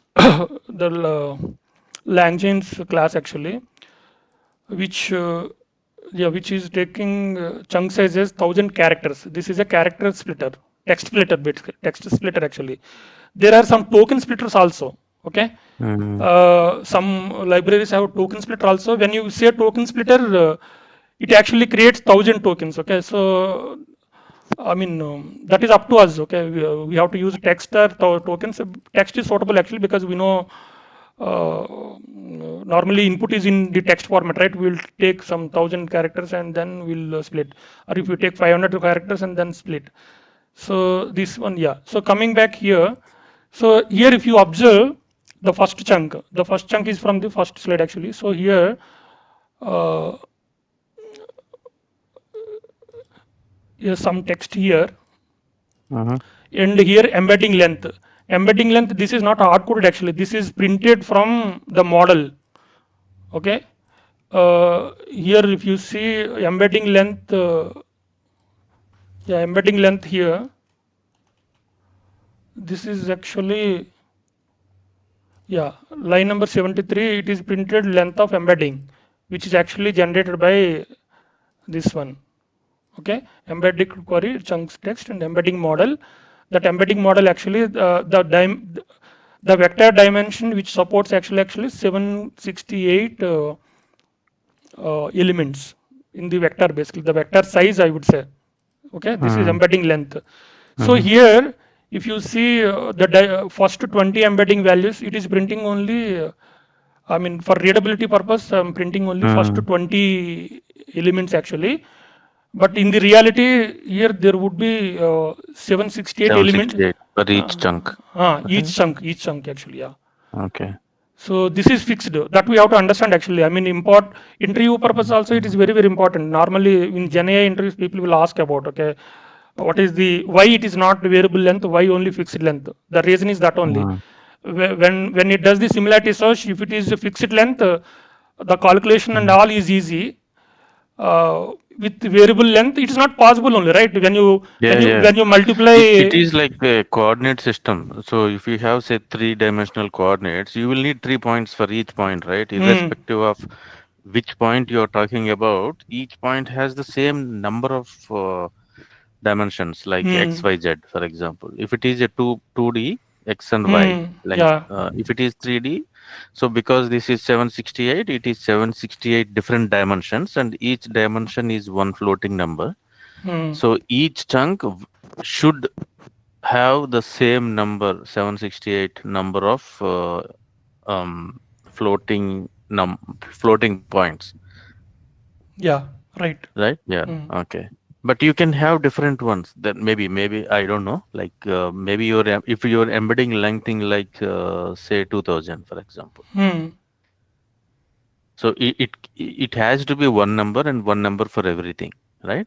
Langchain's class actually, which which is taking chunk size as 1000 characters. This is a character splitter, text splitter, basically text splitter actually. There are some token splitters also. Okay, some libraries have token splitter also. When you say token splitter, it actually creates 1000 tokens. Okay, so I mean, that is up to us. Okay, we have to use text or tokens. Text is suitable actually because we know normally input is in the text format, right? We'll take some 1000 characters and then we'll split, or if you take 500 characters and then split. So this one, yeah. So coming back here, so here if you observe the first chunk is from the first slide actually. So here. Here's some text here, and here embedding length. Embedding length, this is not hard coded actually. This is printed from the model. Okay. Here, if you see embedding length, yeah, embedding length here. This is actually, yeah, line number 73. It is printed length of embedding, which is actually generated by this one. Okay, embedding query, chunks text, and embedding model. That embedding model actually the vector dimension which supports actually 768 elements in the vector, basically the vector size I would say. Okay, this is embedding length. So here if you see the first 20 embedding values, it is printing only I mean for readability purpose I'm printing only first 20 elements actually. But in the reality, here there would be 768 elements for each chunk. Each chunk actually, yeah. Okay. So this is fixed. That we have to understand actually. I mean, interview purpose also it is very very important. Normally in GenAI interviews, people will ask about what is why it is not variable length, why only fixed length. The reason is that only. When it does the similarity search, if it is a fixed length, the calculation and all is easy. With variable length, it's not possible only, right? When you multiply, it is like a coordinate system. So if you have say 3-dimensional coordinates, you will need 3 points for each point, right? Irrespective of which point you are talking about, each point has the same number of dimensions, like x, y, z, for example. If it is a 2D, x and y, like if it is 3D, so because this is 768, it is 768 different dimensions, and each dimension is one floating number. So each chunk should have the same number, 768 number of floating points. Yeah, right. Right? Yeah. Okay. But you can have different ones. That maybe I don't know. Like maybe if you're embedding lengthing like say 2000, for example. So it has to be one number and one number for everything, right?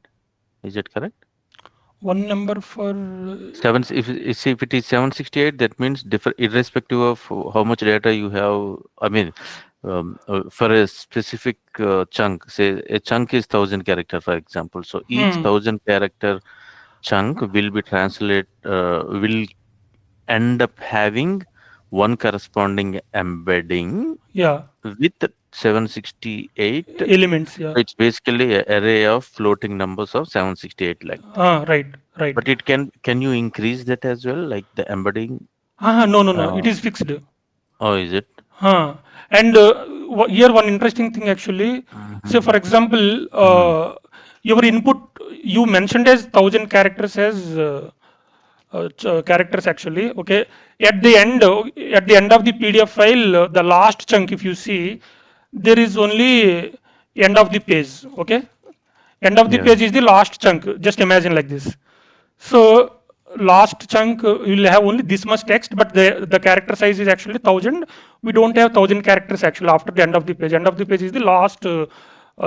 Is it correct? One number for If it is 768, that means irrespective of how much data you have. I mean, for a specific chunk, say a chunk is 1000 character, for example. So each 1000 character chunk will be will end up having one corresponding embedding with 768 elements. Yeah, it's basically an array of floating numbers of 768 length. Right. But it can you increase that as well, like the embedding? No, it is fixed. Oh, is it? And here one interesting thing actually. So for example, your input you mentioned as 1000 characters as characters actually. Okay, at the end of the PDF file, the last chunk, if you see, there is only end of the page. Okay, end of the page is the last chunk. Just imagine like this. So last chunk will have only this much text, but the character size is actually 1000. We don't have 1000 characters actually after the end of the page. End of the page is the last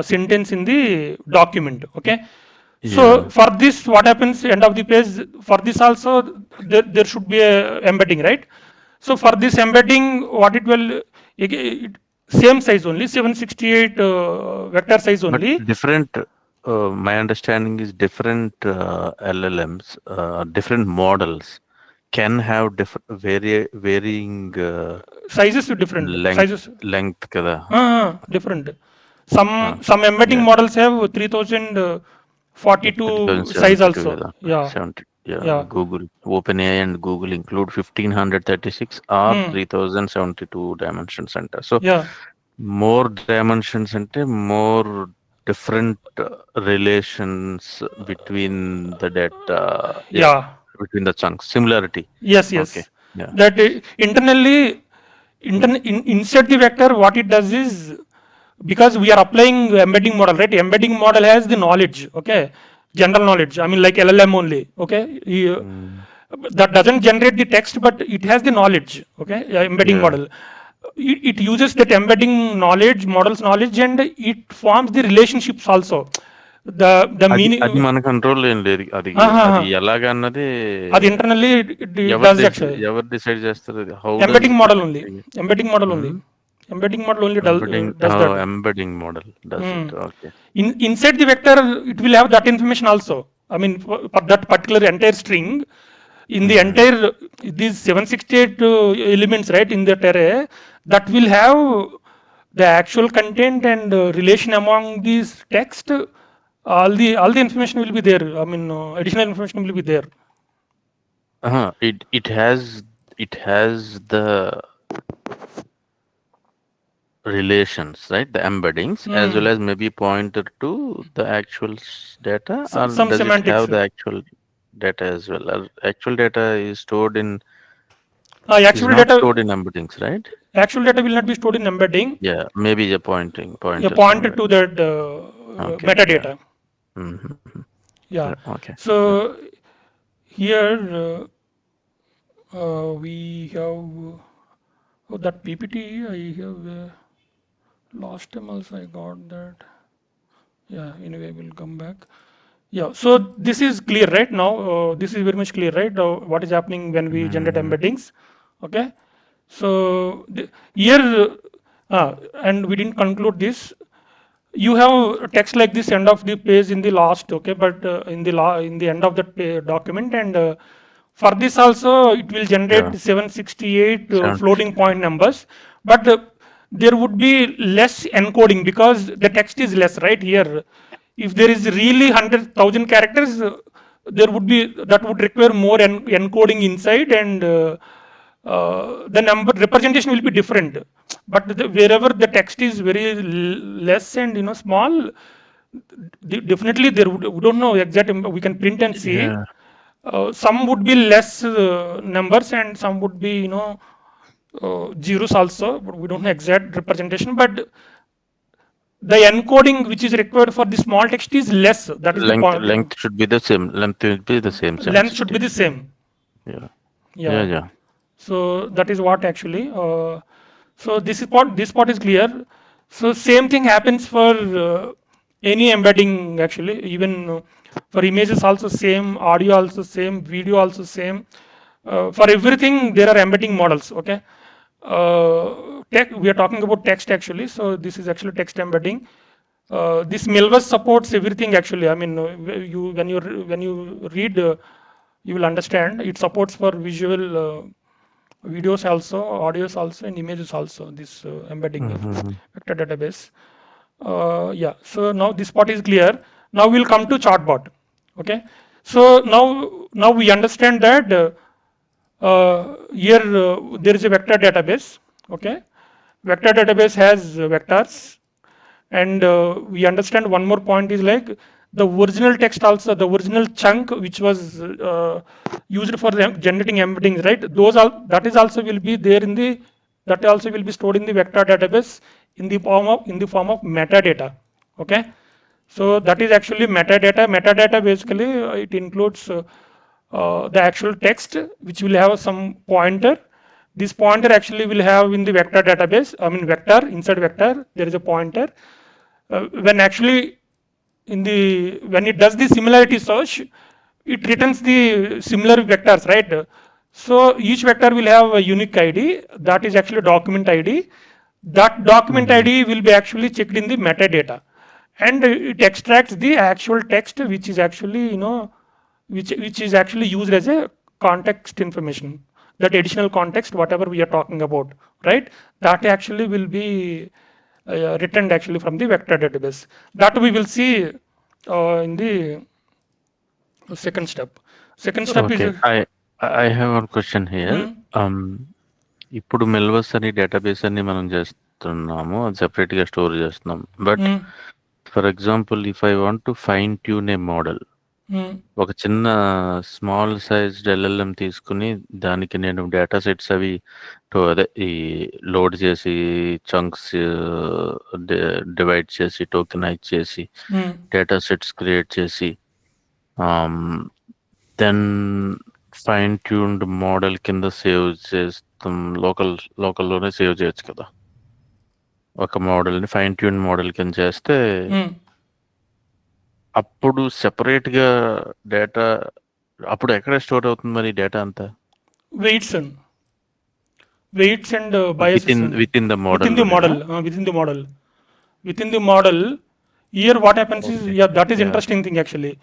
sentence in the document. Okay. So for this, what happens end of the page? For this also, there should be a embedding, right? So for this embedding, what it will same size only, 768 vector size But only. different, my understanding is different LLMs, different models can have different varying Sizes different. Sizes length kada. different. Some embedding models have 3042 size 3072 also. kada. Yeah. 70. Yeah, Yeah. Google, OpenAI and Google include 1536 or 3072 dimension center. So Yeah. more dimensions and more different relations between the data. Yeah. Between the chunks, similarity. Yes. Yes. Okay. Yeah. That internally, inside the vector, what it does is, because we are applying embedding model, right? Embedding model has the knowledge, okay, general knowledge. I mean, like LLM only, okay. That doesn't generate the text, but it has the knowledge, okay. Embedding model. It uses that embedding knowledge, model's knowledge, and it forms the relationships also. The meaning. అది మన control ఏం లేదు అది ఎలాగా అన్నది అది internally it does actually. ఎవరు decide చేస్తారు how Embedding model only. Embedding model only. Embedding model only does that. Embedding model does it. Okay. Inside the vector, it will have that information also. I mean, for that particular entire string, in the entire these 768 elements, right, in that array, that will have the actual content and relation among these text. All the information will be there. I mean, additional information will be there. It has the relations, right? The embeddings as well as maybe pointer to the actual data, or some does semantics. it have the actual data as well? Actual data is stored in actual data stored in embeddings, right? Actual data will not be stored in embedding. Yeah, maybe a pointer to that metadata. Yeah. Okay. So here we have that PPT. I have last time also I got that. Yeah. Anyway, we'll come back. Yeah. So this is clear, right? Now this is very much clear, right? What is happening when we generate embeddings? Okay. So here, and we didn't conclude this. You have text like this end of the page in the last, okay, but in the end of that document, and for this also it will generate 768 floating point numbers, but there would be less encoding because the text is less, right? Here, if there is really 100,000 characters, that would require more encoding inside, and the number representation will be different. But wherever the text is very less and small, definitely we don't know exact. We can print and see. Some would be less numbers and some would be zeros also, but we don't know exact representation. But the encoding which is required for the small text is less. That is the point. Length should be the same. Length will be the same. Length should be the same. Yeah. So that is what actually. So this part is clear. So same thing happens for any embedding actually. Even for images also same, audio also same, video also same. For everything there are embedding models. Okay. We are talking about text actually. So this is actually text embedding. This Milvus supports everything actually. I mean, when you read, you will understand. It supports for visual. Videos also, audios also, and images also. This embedding vector database. Yeah. So now this part is clear. Now we'll come to chartbot. Okay. So now we understand that here there is a vector database. Okay. Vector database has vectors, and we understand one more point is like the original text also, the original chunk which was used for generating embeddings, right? That also will be stored in the vector database in the form of metadata. Okay. So that is actually metadata. Metadata basically it includes the actual text, which will have some pointer. This pointer actually will have in the vector database, I mean vector, inside vector, there is a pointer. When actually when it does the similarity search, it returns the similar vectors, right? So each vector will have a unique ID, that is actually document ID. That document ID will be actually checked in the metadata, and it extracts the actual text, which is actually which is actually used as a context information. That additional context, whatever we are talking about, right? That actually will be returned actually from the vector database. That we will see in the second step. Second step is Okay, I have one question here. ఇప్పుడు మెల్వస్ అని database అని మనం చేస్తున్నాము, అది separate గా store చేస్తున్నాం. But for example if I want to fine tune A model, ఒక చిన్న స్మాల్ సైజ్డ్ ఎల్ఎల్ఎం తీసుకుని దానికి నేను డేటా సెట్స్ అవి అదే ఈ లోడ్ చేసి చంక్స్ డివైడ్ చేసి టోకెనైజ్ చేసి డేటా సెట్స్ క్రియేట్ చేసి దెన్ ఫైన్ ట్యూన్డ్ మోడల్ కింద సేవ్ చేస్తాం. లోకల్లోనే సేవ్ చేయొచ్చు కదా ఒక మోడల్ని, ఫైన్ ట్యూన్ మోడల్ కింద చేస్తే అప్పుడు సెపరేట్ గా డేటా అప్పుడు ఎక్కడ స్టోర్ అవుతుంది మరి డేటా అంతా? Weights and biases within the model. Within the model. Here what happens is, that is interesting thing actually.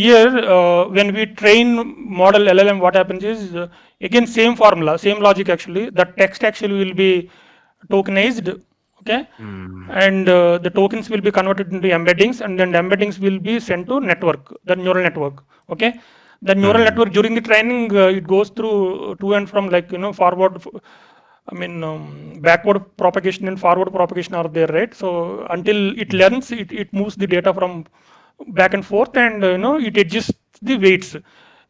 Here when we train model LLM, what happens is, again same formula, same logic actually. The text actually will be tokenized, okay, and the tokens will be converted into embeddings, and then the embeddings will be sent to network, the neural network, okay. The neural network during the training, it goes through to and from, like forward, backward propagation and forward propagation are there, right? So until it learns, it moves the data from back and forth, and it adjusts the weights.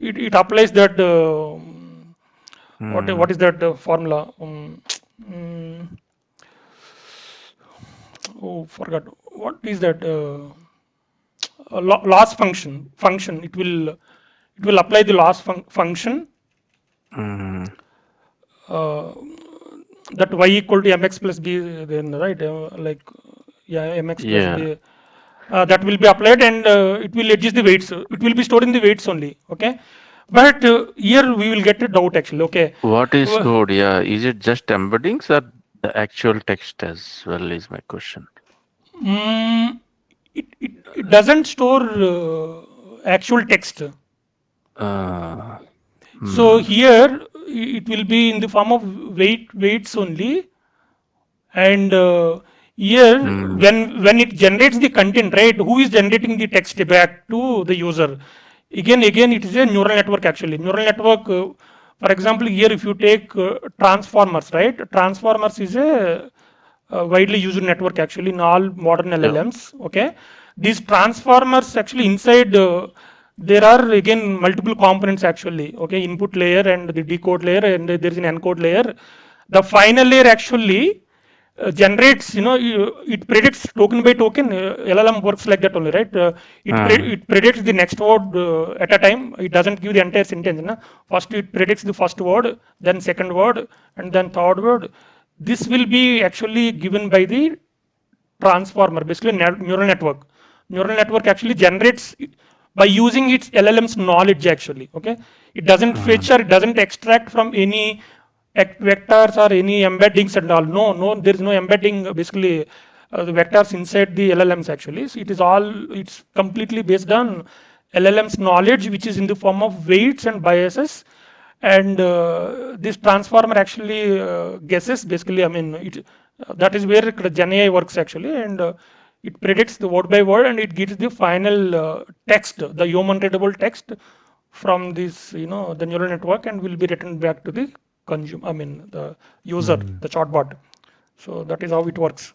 It applies that what is that formula? Oh, forgot. What is that? Loss function. It will apply the loss function. That y equal to mx plus b, then, right? Mx plus b. That will be applied, and it will adjust the weights. It will be stored in the weights only, okay. But here we will get a doubt actually, okay. What is stored? Yeah, is it just embeddings or the actual text as well is my question. It doesn't store actual text. So here it will be in the form of weights only, and here when it generates the content, right, who is generating the text back to the user? Again it is a neural network actually. Neural network, for example, here if you take transformers, right? Transformers is a widely used network actually in all modern LLMs, okay. These transformers actually inside there are again multiple components actually, okay. Input layer and the decode layer, and there is an encode layer. The final layer actually generates, it predicts token by token. LLM works like that only, right? It predicts the next word at a time. It doesn't give the entire sentence. First it predicts the first word, then second word, and then third word. This will be actually given by the transformer, basically neural network. Neural network actually generates by using its LLM's knowledge actually, okay. It doesn't fetch or it doesn't extract from any vectors or any embeddings and all. No, there is no embedding basically the vectors inside the LLMs actually. So it's completely based on LLM's knowledge, which is in the form of weights and biases. And this transformer actually guesses basically, that is where GenAI works actually, and it predicts the word by word, and it gives the final text, the human readable text from this, the neural network, and will be written back to the the user, the chatbot. So that is how it works.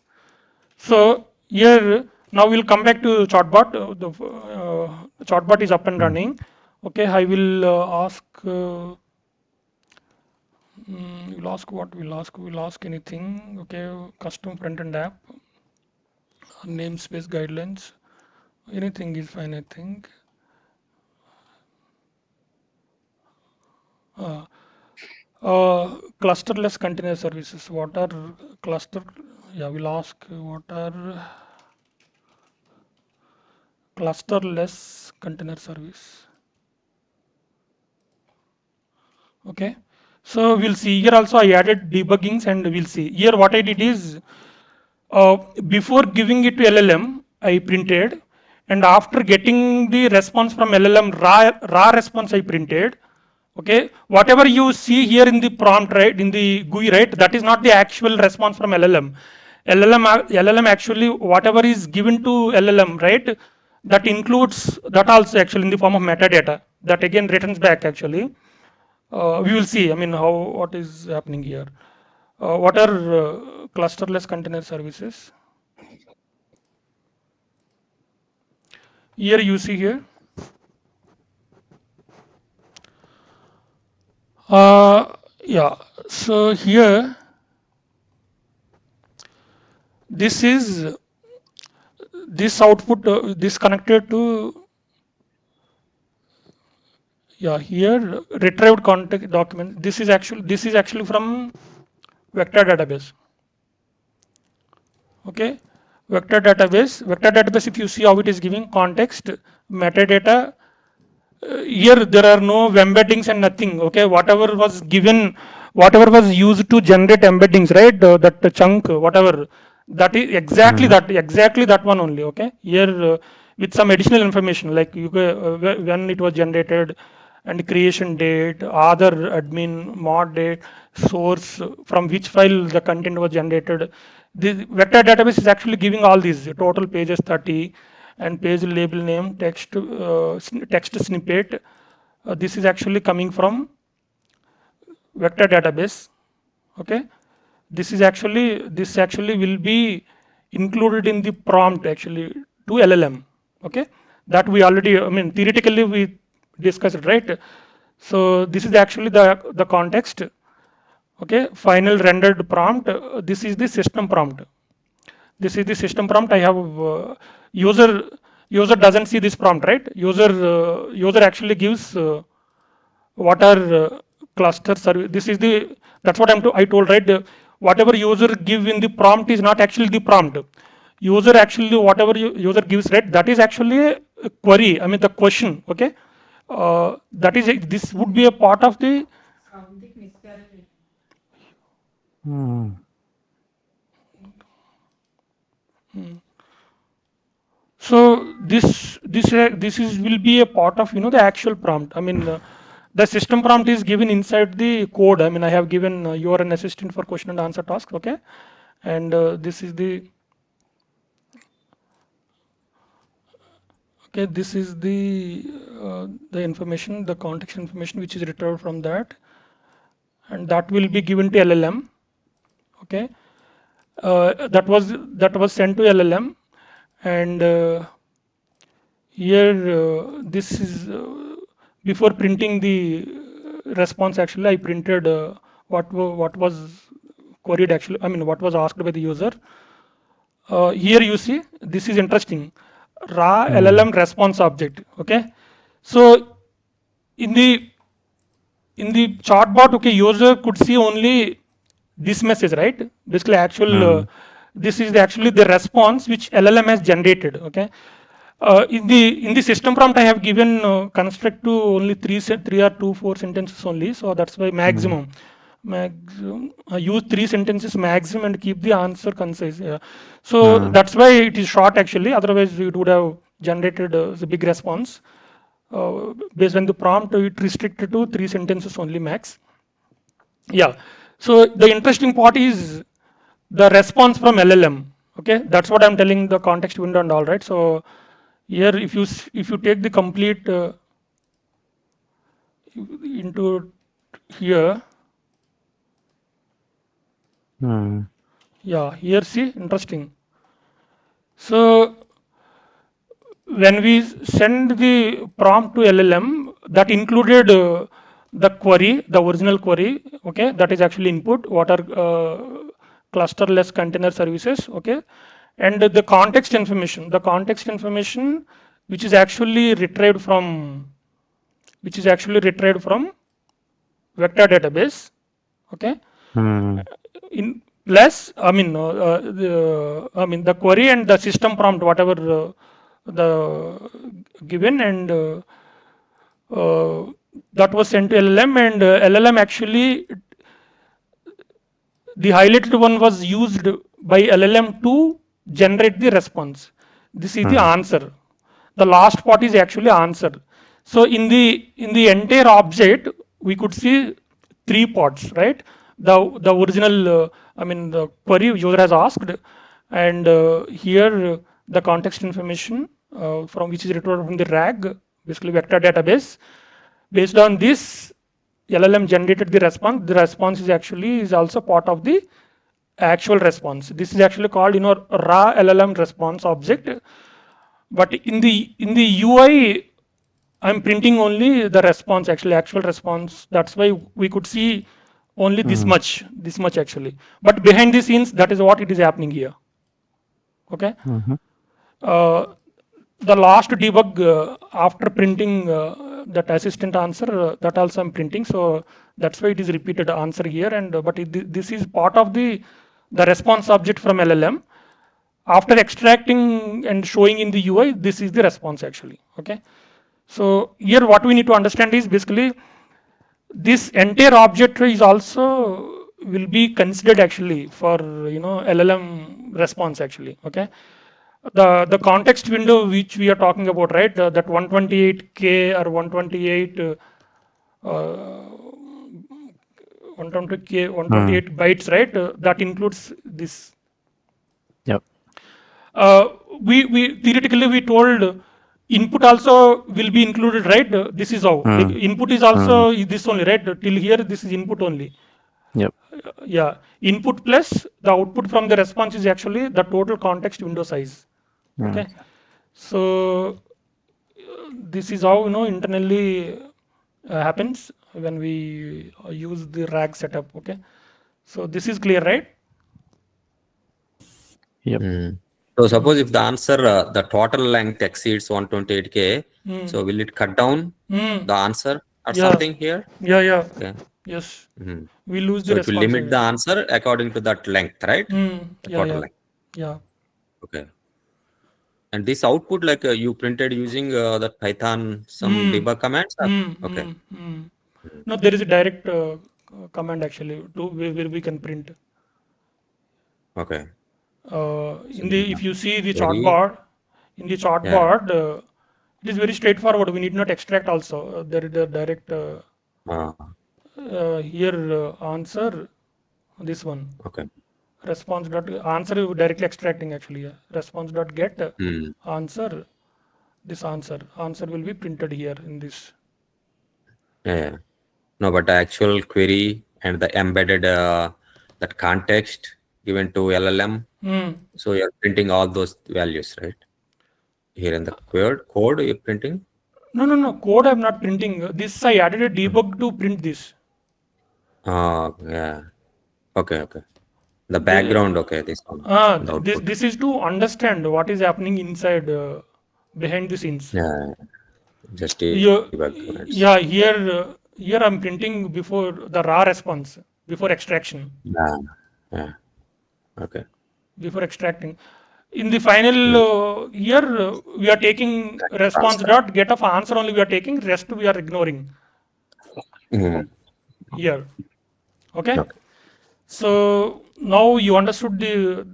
So here now we'll come back to chatbot. The chatbot is up and running. Okay, I will ask. We'll ask what we'll ask anything. Okay, custom front-end app, namespace guidelines, anything is fine, I think. Clusterless container services. What are cluster? Yeah, we'll ask what are clusterless container service. Okay, so we'll see here also I added debuggings, and we'll see here what I did is before giving it to LLM I printed, and after getting the response from LLM, raw response I printed. Okay, whatever you see here in the prompt, right, in the GUI, right, that is not the actual response from LLM. LLM actually whatever is given to LLM, right, that includes that also actually in the form of metadata that again returns back actually. We will see, I mean, what is happening here. What are clusterless container services? Here you see here. Yeah, so here this is this output, this connected to, yeah, here retrieved context document. This is actually from vector database. Okay, vector database, if you see how it is giving context, metadata, here there are no embeddings and nothing. Okay, whatever was given, whatever was used to generate embeddings, right, that chunk, whatever, that is exactly that one only. Okay, here with some additional information like when it was generated, and creation date, other admin, mod date, source, from which file the content was generated. The vector database is actually giving all these total pages 30, and page label name, text, text snippet. This is actually coming from vector database. Okay, this actually will be included in the prompt actually to LLM. Okay, that we already, I mean, theoretically we discussed, right. So this is actually the context. Okay, final rendered prompt. This is the system prompt. This is the system prompt. I have user doesn't see this prompt, right. User actually gives what are cluster service. This is the, that's what I told, right. Whatever user give in the prompt is not actually the prompt. User actually, whatever user gives, right, that is actually a query, I mean the question. Okay, that is this would be a part of the so this is will be a part of, the actual prompt. I mean, the system prompt is given inside the code. I mean, I have given you are an assistant for question and answer task. Okay, and this is the this is the information, the context information which is retrieved from that, and that will be given to LLM. Okay, that was sent to LLM, and here this is before printing the response. Actually, I printed what was queried. Actually, I mean what was asked by the user. Here you see, this is interesting. Raw LLM response object. Okay, so in the chatbot, okay, user could see only this message, right? Basically, actual this is actually the response which LLM has generated. Okay, in the system prompt, I have given construct to only three or 4 sentences only. So that's why maximum use 3 sentences maximum and keep the answer concise. Yeah. So that's why it is short actually. Otherwise, it would have generated the big response. Based on the prompt, it restricted to 3 sentences only max. Yeah. So the interesting part is the response from LLM. Okay, that's what I'm telling, the context window and all, right. So here, if you take the complete into here, yeah, here see, interesting. So when we send the prompt to LLM, that included the query, the original query. Okay, that is actually input. What are clusterless container services? Okay, and the context information. The context information which is actually retrieved from vector database, okay, in plus the query and the system prompt, whatever the given, and that was sent to LLM, and LLM actually, the highlighted one was used by LLM to generate the response. This is the answer. The last part is actually answer. So in the entire object, we could see three parts, right? The original, the query user has asked, and here the context information from which is retrieved from the RAG, basically vector database. Based on this, LLM generated the response. The response is also part of the actual response. This is actually called raw LLM response object. But in the UI, I'm printing only the response, actual response. That's why we could see only this much actually. But behind the scenes, that is what it is happening here. Okay. The last debug after printing that assistant answer, that also I'm printing. So that's why it is repeated answer here. And but this is part of the response object from LLM. After extracting and showing in the UI, this is the response actually. Okay. So here what we need to understand is basically this entire object is also will be considered actually for LLM response actually. Okay. The context window which we are talking about, right? That 128K or 128 bytes, right? That includes this. Yep. We theoretically we told input also will be included, right? This is how input is also this only, right? Till here this is input only. Yep. Yeah, input plus the output from the response is actually the total context window size. Okay, so this is how internally happens when we use the RAG setup. Okay, so this is clear, right? Yep. So suppose if the answer, the total length exceeds 128K, so will it cut down the answer or something here? Yeah. Okay. Yes. We lose So the it will response. limit the answer according to that length, right? The total length. Yeah. Okay. And this output, like you printed using that Python, some debug commands? Okay. No, there is a direct command actually where we can print. Okay. If you see the chart board, in the chart board, it is very straightforward. We need not extract also. There is a direct here answer, this one. Okay. Response dot answer directly extracting actually. Response dot get answer. This answer will be printed here in this. Yeah. No, but the actual query and the embedded that context given to LLM. So you're printing all those values, right? Here in the code you're printing? No. Code I'm not printing. This I added a debug to print this. Yeah. Okay. The background, okay, this one. This is to understand what is happening inside behind the scenes. Yeah. Just debug. Yeah, here I'm printing before the raw response, before extraction. Yeah. Okay. Before extracting. In the final here we are taking response dot get of answer only we are taking, rest we are ignoring. Here. Okay. So now you understood the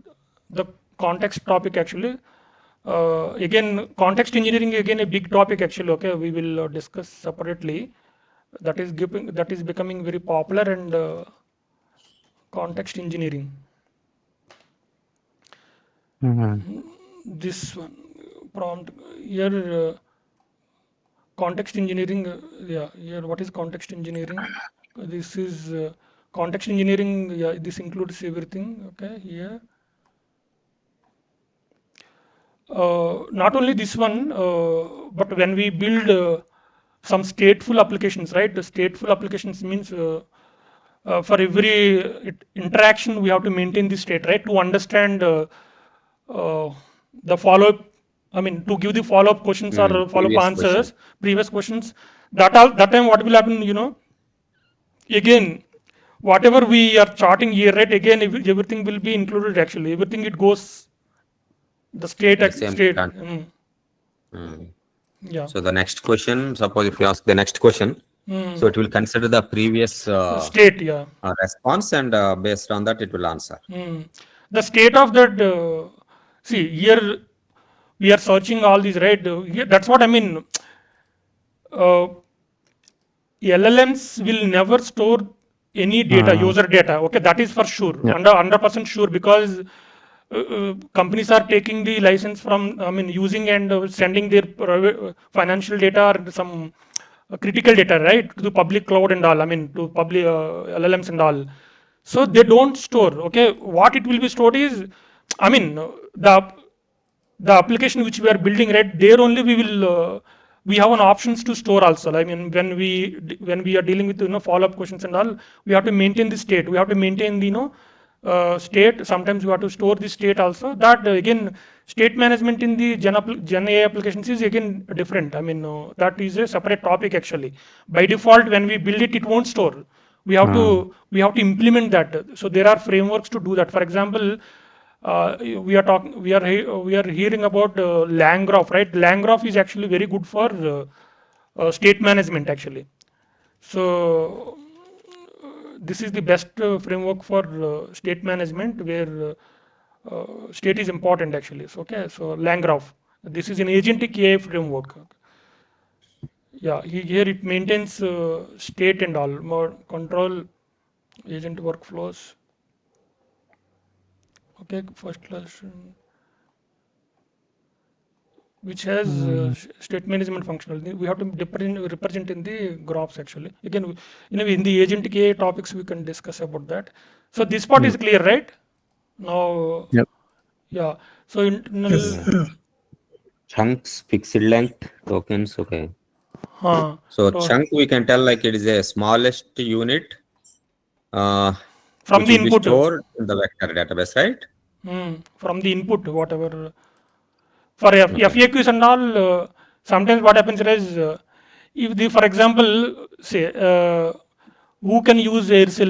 context topic actually. Again, context engineering again a big topic actually. Okay, we will discuss separately. That is becoming very popular, and context engineering. This one prompt here. Context engineering. Here what is context engineering? This is context engineering. Yeah, this includes everything. Okay, here. Not only this one, but when we build some stateful applications, right? The stateful applications means for every interaction we have to maintain the state, right? To understand the follow-up, to give the follow-up questions or follow-up answers, previous questions. That time what will happen, again, whatever we are charting here, right? Again, everything will be included actually. Everything it goes the state The same state. content. Yeah. So the next question, suppose if you ask the next question, so it will consider the previous State, yeah. response, and based on that it will answer. The state of that. See here, we are searching all these, right? That's what I mean. Uh, LLMs will never store any data, user data. Okay, that is for sure, Yeah. 100% sure, because companies are taking the license from, I mean, using and sending their private, financial data or some critical data, right, to the public cloud and all. I mean, to public LLMs and all. So they don't store. Okay, what it will be stored is, I mean, the application which we are building, right, there only we will we have an options to store also. I mean, when we are dealing with, follow up questions and all, we have to maintain the state, we have to maintain the, state. Sometimes we have to store the state also. That again, state management in the Gen AI applications is again different. I mean, that is a separate topic actually. By default, when we build it, it won't store. We have to implement that. So there are frameworks to do that. For example, we are hearing about lang graph, right? Lang graph is actually very good for state management actually. So this is the best framework for state management, where state is important actually. So, okay, so lang graph, this is an agentic AI framework. Yeah, here it maintains state and all, more control agent workflows. Okay, first class, which has state management functionality. We have to represent in the graphs actually. Again, in the agentic AI topics we can discuss about that. So this part is clear, right? Now, Yep. yeah. So internal, Chunks, fixed length, tokens. Okay. huh, So chunk, we can tell like it is a smallest unit from which the will be input, stored in the vector database, right? from the input, whatever. For FAQs and all, sometimes what happens is, if the, for example, say, who can use Aircel?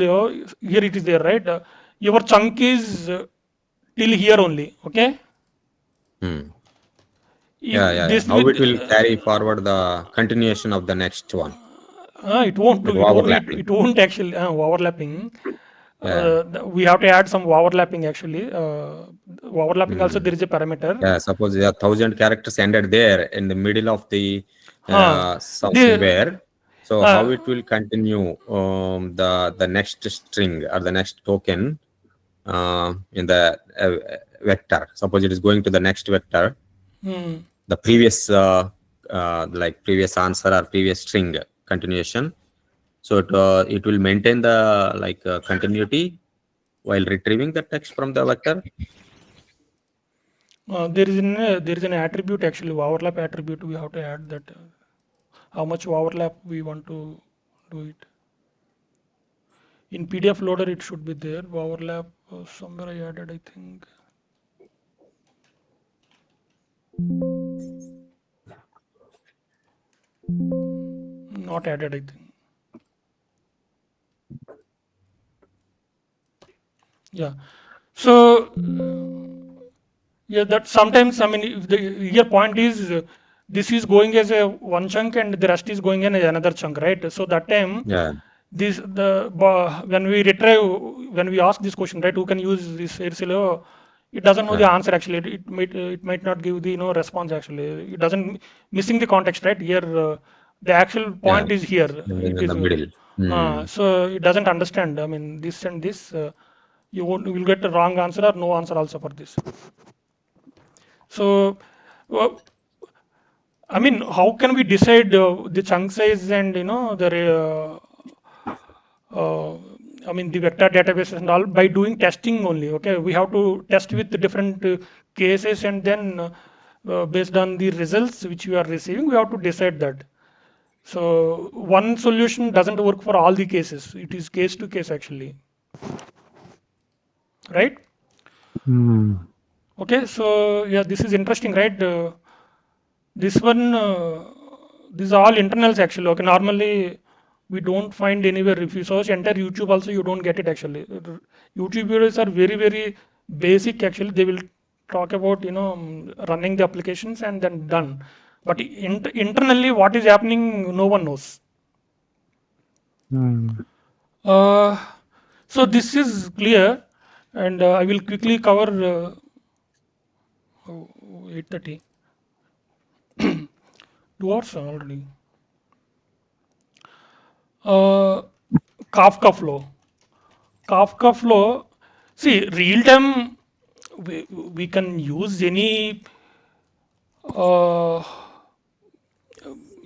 Here it is there, right? Your chunk is till here only, okay? Hmm. If Yeah. this How with it will carry forward the continuation of the next one, it won't like do. overlapping. It won't actually overlapping. Yeah. We have to add some overlapping actually. Overlapping also there is a parameter. Yeah. Suppose there are 1,000 characters ended there in the middle of the The somewhere. So how uh, it will continue the next string or the next token in the vector. Suppose it is going to the next vector, the previous like previous answer or previous string continuation. So it will maintain the like continuity while retrieving the text from the vector. there is an attribute actually, overlap attribute. We have to add that how much overlap we want to do it. In PDF loader it should be there. Overlap somewhere I added, I think. Not added, I think. Yeah. So yeah, that sometimes, I mean, if the your point is this is going as a one chunk and the rest is going in as another chunk, right? So that time, Yeah. this when we retrieve, when we ask this question, right, who can use this Aircel, it doesn't know the answer actually. It might not give the response actually. It doesn't, missing the context, right? Here the actual Yeah. point is here. In It is the middle. so it doesn't understand. I mean, this and this. You will get a wrong answer or no answer also for this. So, I mean, how can we decide the chunk size and the I mean the vector databases and all by doing testing only? Okay, we have to test with the different cases, and then based on the results which we are receiving, we have to decide that. So one solution doesn't work for all the cases. It is case to case actually, right? Okay, so yeah, this is interesting, right? This one, these are all internals actually. Okay, normally we don't find anywhere. If you search entire YouTube also, you don't get it actually. YouTube videos are very, very basic actually. They will talk about, running the applications and then done. But internally, what is happening, no one knows. Uh, so this is clear, and I will quickly cover 8:30. 2 hours already. Kafka flow. Kafka flow. See, real time. We can use any uh,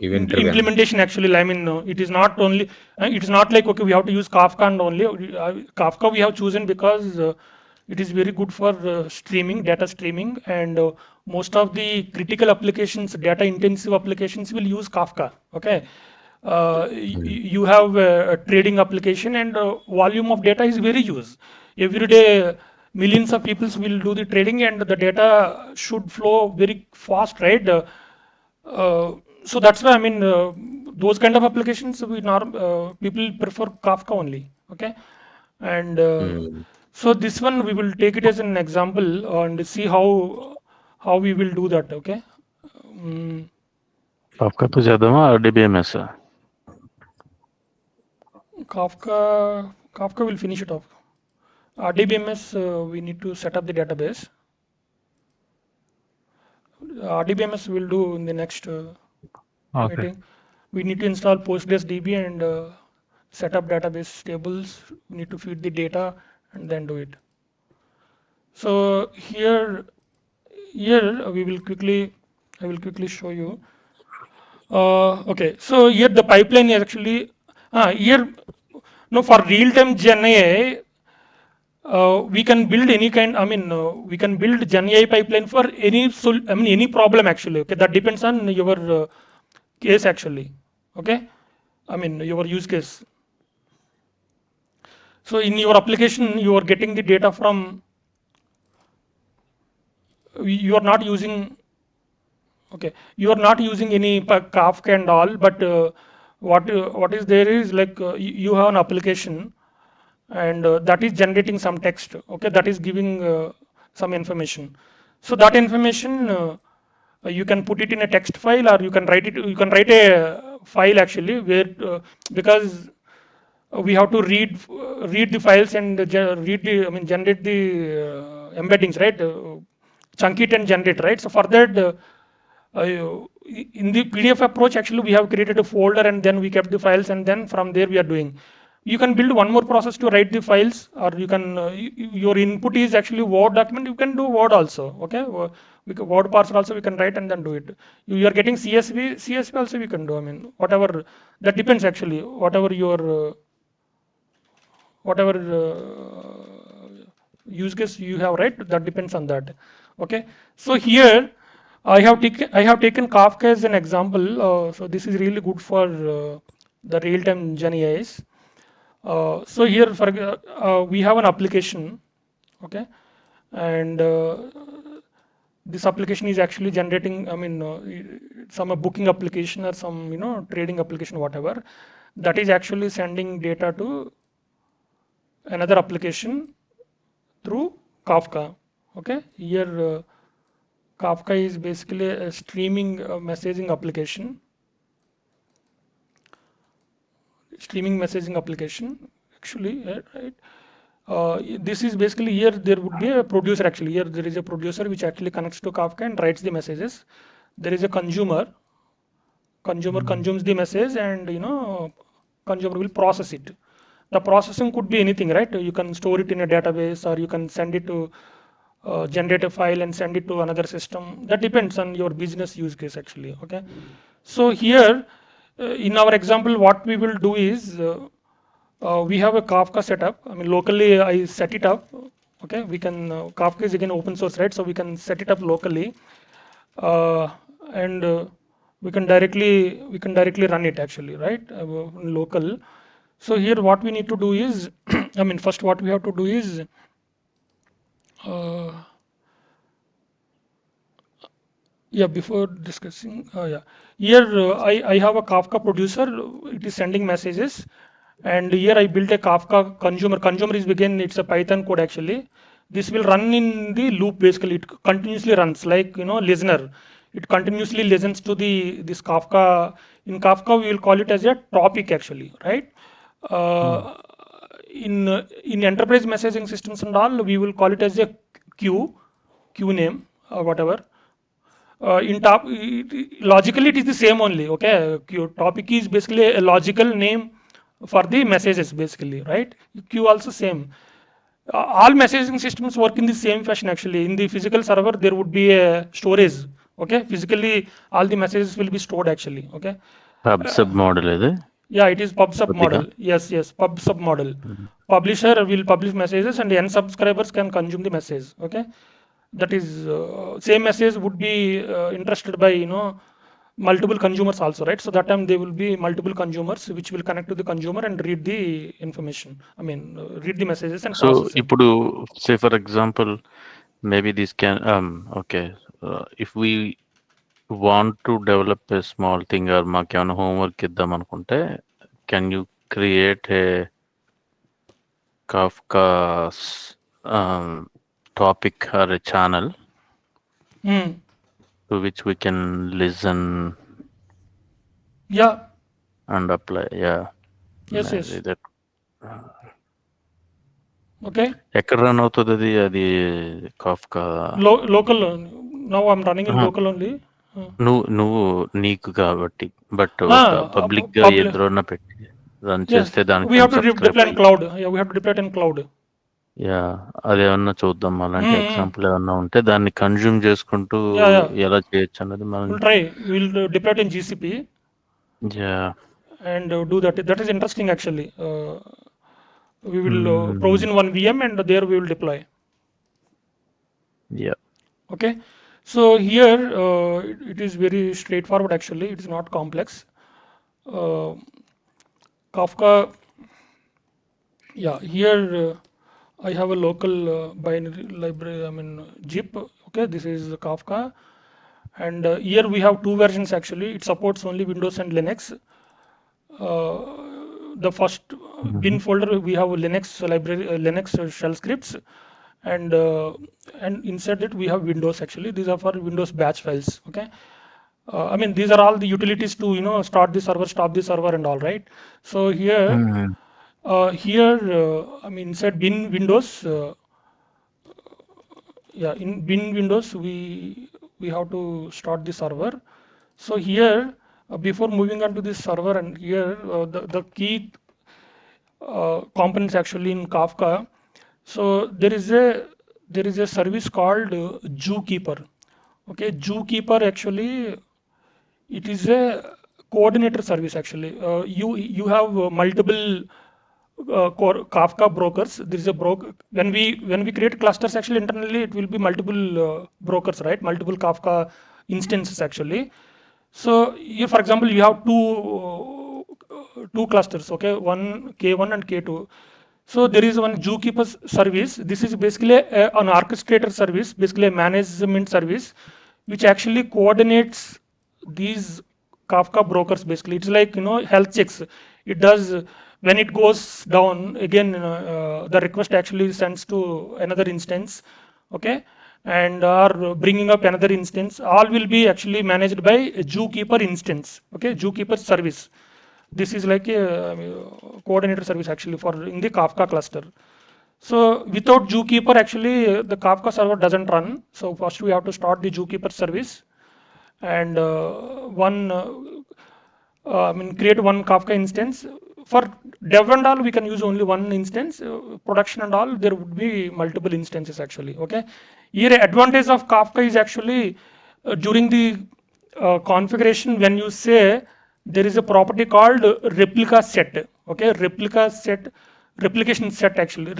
Event-driven. implementation actually. I mean, it is not only, it is not like, okay, we have to use Kafka and only. Kafka we have chosen because it is very good for streaming, data streaming, and most of the critical applications, data intensive applications will use Kafka. Okay. You have a trading application, and volume of data is very huge. Every day, millions of people will do the trading, and the data should flow very fast, right? So that's why, I mean, those kind of applications people prefer Kafka only. Okay. And so this one we will take it as an example and see how we will do that. Okay. आपका तो ज्यादा ना RDBMS है. Kafka will finish it off. RDBMS, we need to set up the database. RDBMS will do in the next meeting. We need to install PostgreSDB and set up database tables. We need to feed the data and then do it. So here we will quickly, I will quickly show you. Okay, so here the pipeline is actually here. No, for real-time GenAI, we can build any kind. I mean, we can build GenAI pipeline for any any problem actually. Okay, that depends on your case actually. Okay, I mean your use case. So in your application, you are getting the data from. You are not using. Okay, you are not using any Kafka and all, but what is there is like you have an application, and that is generating some text. Okay, that is giving some information. So that information you can put it in a text file, or you can write it. You can write a file actually where because we have to read the files and generate the embeddings, right? Chunk it and generate, right? So for that. In the PDF approach, actually, we have created a folder and then we kept the files, and then from there we are doing. You can build one more process to write the files, or you can your input is actually Word document. You can do Word also. Okay, Word parser also we can write and then do it. You are getting CSV also we can do. I mean, whatever that depends actually. Whatever your use case you have, right? That depends on that. Okay, so here. I have taken Kafka as an example. So this is really good for the real-time GenAIs. So here we have an application, okay, and this application is actually generating. I mean, some booking application or some trading application, whatever, that is actually sending data to another application through Kafka. Okay, here. Kafka is basically a streaming messaging application. Streaming messaging application, actually, right? This is basically here there would be a producer actually. Here there is a producer which actually connects to Kafka and writes the messages. There is a consumer. Consumer consumes the message, and consumer will process it. The processing could be anything, right? You can store it in a database, or you can send it to. Generate a file and send it to another system. That depends on your business use case actually. Okay, so here in our example, what we will do is we have a Kafka setup. I mean, locally I set it up. Okay, we can Kafka is again open source, right? So we can set it up locally, and we can directly run it actually, right? Local. So here what we need to do is, I mean, first what we have to do is. Yeah, before discussing, here I have a Kafka producer. It is sending messages, and here I built a Kafka consumer. Consumer is again, it's a Python code actually. This will run in the loop basically. It continuously runs like listener. It continuously listens to this Kafka. In Kafka, we will call it as a topic actually, right? Uh, in enterprise messaging systems and all, we will call it as a queue name or whatever. In top logically it is the same only, okay. Topic is basically a logical name for the messages basically, right? Queue also same. All messaging systems work in the same fashion actually. In the physical server there would be a storage, okay. Physically all the messages will be stored actually, okay. Pub sub model ఇది Yeah, it is pub sub కొద్దిగా model. Yes, pub sub model. Publisher will publish messages and n subscribers can consume the message, okay. That is same message would be interested by multiple consumers also, right? So that time there will be multiple consumers which will connect to the consumer and read the information, I mean read the messages and so process it. ఇప్పుడు say for example maybe this can okay if we want to develop a small thing or మాకు ఏమైనా homework ఇద్దాం అనుకుంటే can you create a Kafka's topic or a channel to which we can listen Yeah, and apply. Yeah. yes, Maybe that. okay. ఎక్కడ run అవుతుంది అది Kafka Local. Now I'm running in local only. నువ్వు నీకు కాబట్టి but public గా public. ఎదురన్నా పెట్టి run Yes, చేస్తే we దానికి have to deploy in cloud. Yeah, we have to deploy it in cloud. Yeah అదేమన్నా చూద్దాం అలాంటి ఎగ్జాంపుల్ ఏమన్నా ఉంటే దాన్ని కన్జ్యూమ్ చేసుకుంటూ Yeah. ఎలా చేయొచ్చు అన్నది మనం We'll try. We'll deploy it in GCP yeah and do that. That is interesting actually. We will provision one VM and there we will deploy. Yeah Okay. So here it is very straightforward actually. It is not complex. Kafka. Yeah. Here I have a local binary library. I mean zip. Okay. This is Kafka. And here we have two versions actually. It supports only Windows and Linux. The first bin folder we have Linux library, Linux shell scripts, and inside it we have Windows actually. These are for Windows batch files, okay. I mean these are all the utilities to start the server, stop the server and all, right? So here I mean inside bin Windows, in bin Windows we have to start the server. So here before moving on to this server, and here the key components actually in Kafka. So there is a service called Zookeeper. Okay, Zookeeper actually it is a coordinator service actually. You have multiple Kafka brokers. There is a broker when we create clusters actually internally it will be multiple brokers, right? Multiple Kafka instances actually. So here for example you have two clusters, okay, one K1 and K2. So there is one Zookeeper service. This is basically an orchestrator service, basically a management service, which actually coordinates these Kafka brokers. Basically, it's like health checks. It does when it goes down again. The request actually sends to another instance, okay, and are bringing up another instance. All will be actually managed by a Zookeeper instance, okay, Zookeeper service. This is like a coordinator service actually for in the Kafka cluster. So without Zookeeper actually the Kafka server doesn't run. So first we have to start the Zookeeper service and create one Kafka instance. For dev and all we can use only one instance. Production and all there would be multiple instances actually, okay. Here advantage of Kafka is actually during the configuration when you say there is a property called replica set, okay, replication set actually.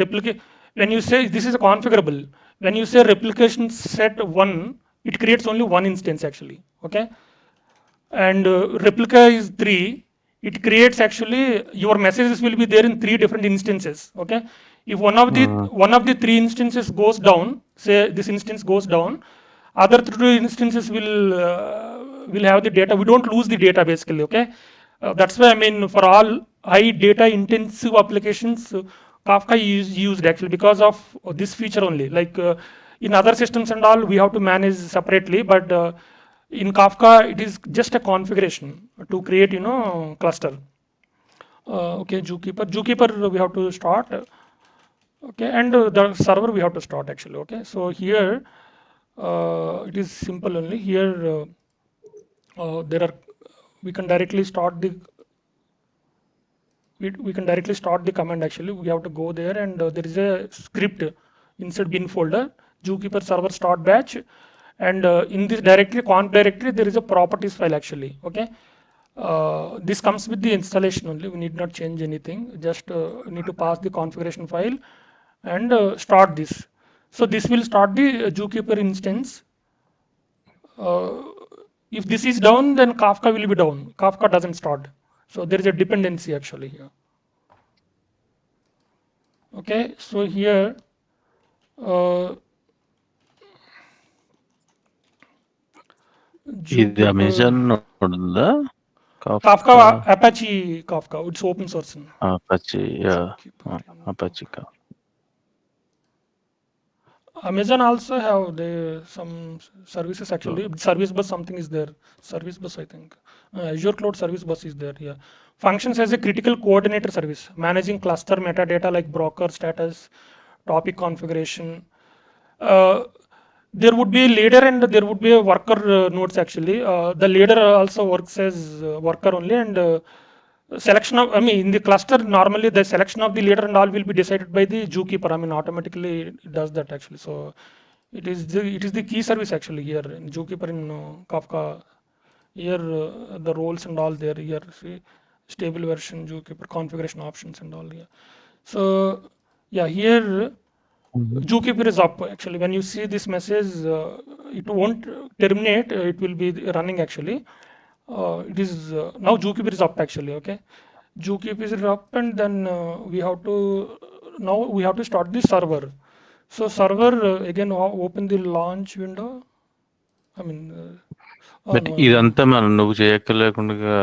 When you say this is a configurable, when you say replication set 1, it creates only one instance actually, okay. And replica is 3, it creates actually your messages will be there in 3 different instances, okay. If one of the 3 instances goes down, say this instance goes down, other three instances will have the data. We don't lose the data basically. Okay, that's why I mean for all high data intensive applications, Kafka is used actually because of this feature only. Like in other systems and all, we have to manage separately, but in Kafka it is just a configuration to create cluster. Okay, Zookeeper we have to start. Okay, and the server we have to start actually. Okay, so here it is simple only. Here there are we can directly start the we can directly start the command actually. We have to go there, and there is a script inside bin folder, Zookeeper server start batch, and in this directory, conf directory, there is a properties file actually. Okay, this comes with the installation only. We need not change anything. Just need to pass the configuration file and start this. So this will start the Zookeeper instance. If this is down, then Kafka will be down. Kafka doesn't start. So there is a dependency actually here. Okay, so here ఇది Zookeeper, Amazon ఉందా Kafka Apache Kafka, it's open source. Apache Zookeeper, Apache Amazon also have some services actually. Service bus something is there. Service bus I think. Azure Cloud Service Bus is there. Yeah. Functions as a critical coordinator service, managing cluster metadata like broker status, topic configuration. There would be a leader and there would be a worker nodes actually. The leader also works as worker only, and selection of in the cluster normally the selection of the leader and all will be decided by the Zookeeper. Automatically it does that actually. So it is the key service actually here in Zookeeper in Kafka. Here the roles and all there. Here see stable version Zookeeper configuration options and all here. So yeah, here Zookeeper is up actually. When you see this message, it won't terminate. It will be running actually. It is now Zookeeper is up actually. Okay, Zookeeper is up, and then we have to start the server. So server again open the launch window. But ఇదంతా మనం నువ్వు చేయక్కర్లేకుండా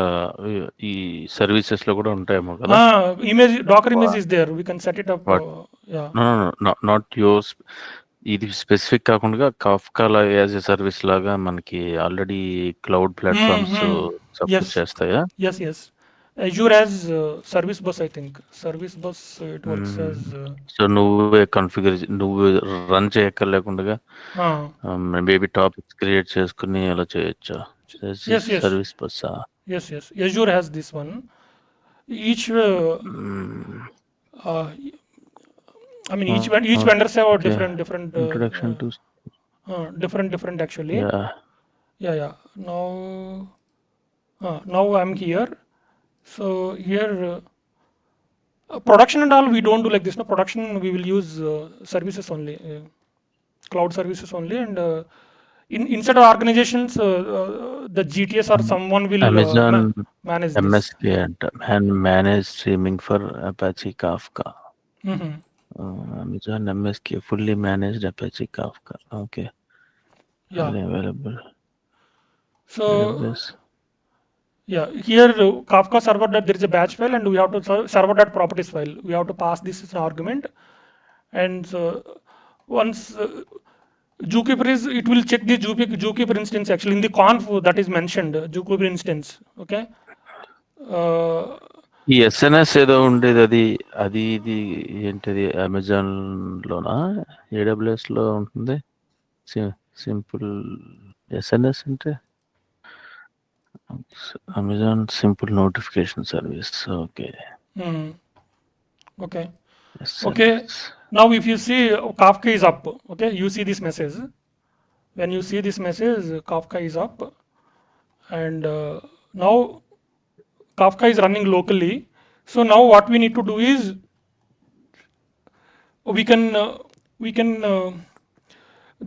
ఈ services లో కూడా ఉంటాయేమో కదా image docker image is there, we can set it up. Yeah, not yours ఇది specific కాకుండా కాఫ్కా యాజ్ ఎ సర్వీస్ లాగా మనకి ఆల్రెడీ క్లౌడ్ ప్లాట్ఫామ్స్ సపోర్ట్ చేస్తాయా yes Azure has service bus, I think service bus it works as so నువ్వే నువ్వు run చేయక్కర్లేకుండా maybe topics create చేసుకుని అలా చేయొచ్చా yes service bus yes Azure has this one. Each each vendors have a different introduction to different actually. yeah Now I'm here. So here production and all we don't do like this. No, production we will use services only, cloud services only, and inside our organizations the GTS or someone will Amazon manage this. MSK and manage streaming for Apache Kafka. Amazon MSK fully managed Apache Kafka. Okay. Yeah. Available. So yeah, here Kafka server that there is a batch file, and we have to server that properties file. We have to pass this as an argument, and once Zookeeper is, it will check the Zookeeper instance actually in the conf that is mentioned, Zookeeper instance. Okay. ఈ SNS ఏదో ఉండేది అది ఇది ఏంటిది Amazon లోనా AWS లో ఉంటుంది simple SNS అంటే Amazon simple notification service. Okay. Okay. Yes, Okay. Now if you see Kafka is up. Okay. You see this message. When you see this message, Kafka is up, and now Kafka is running locally. So now what we need to do is we can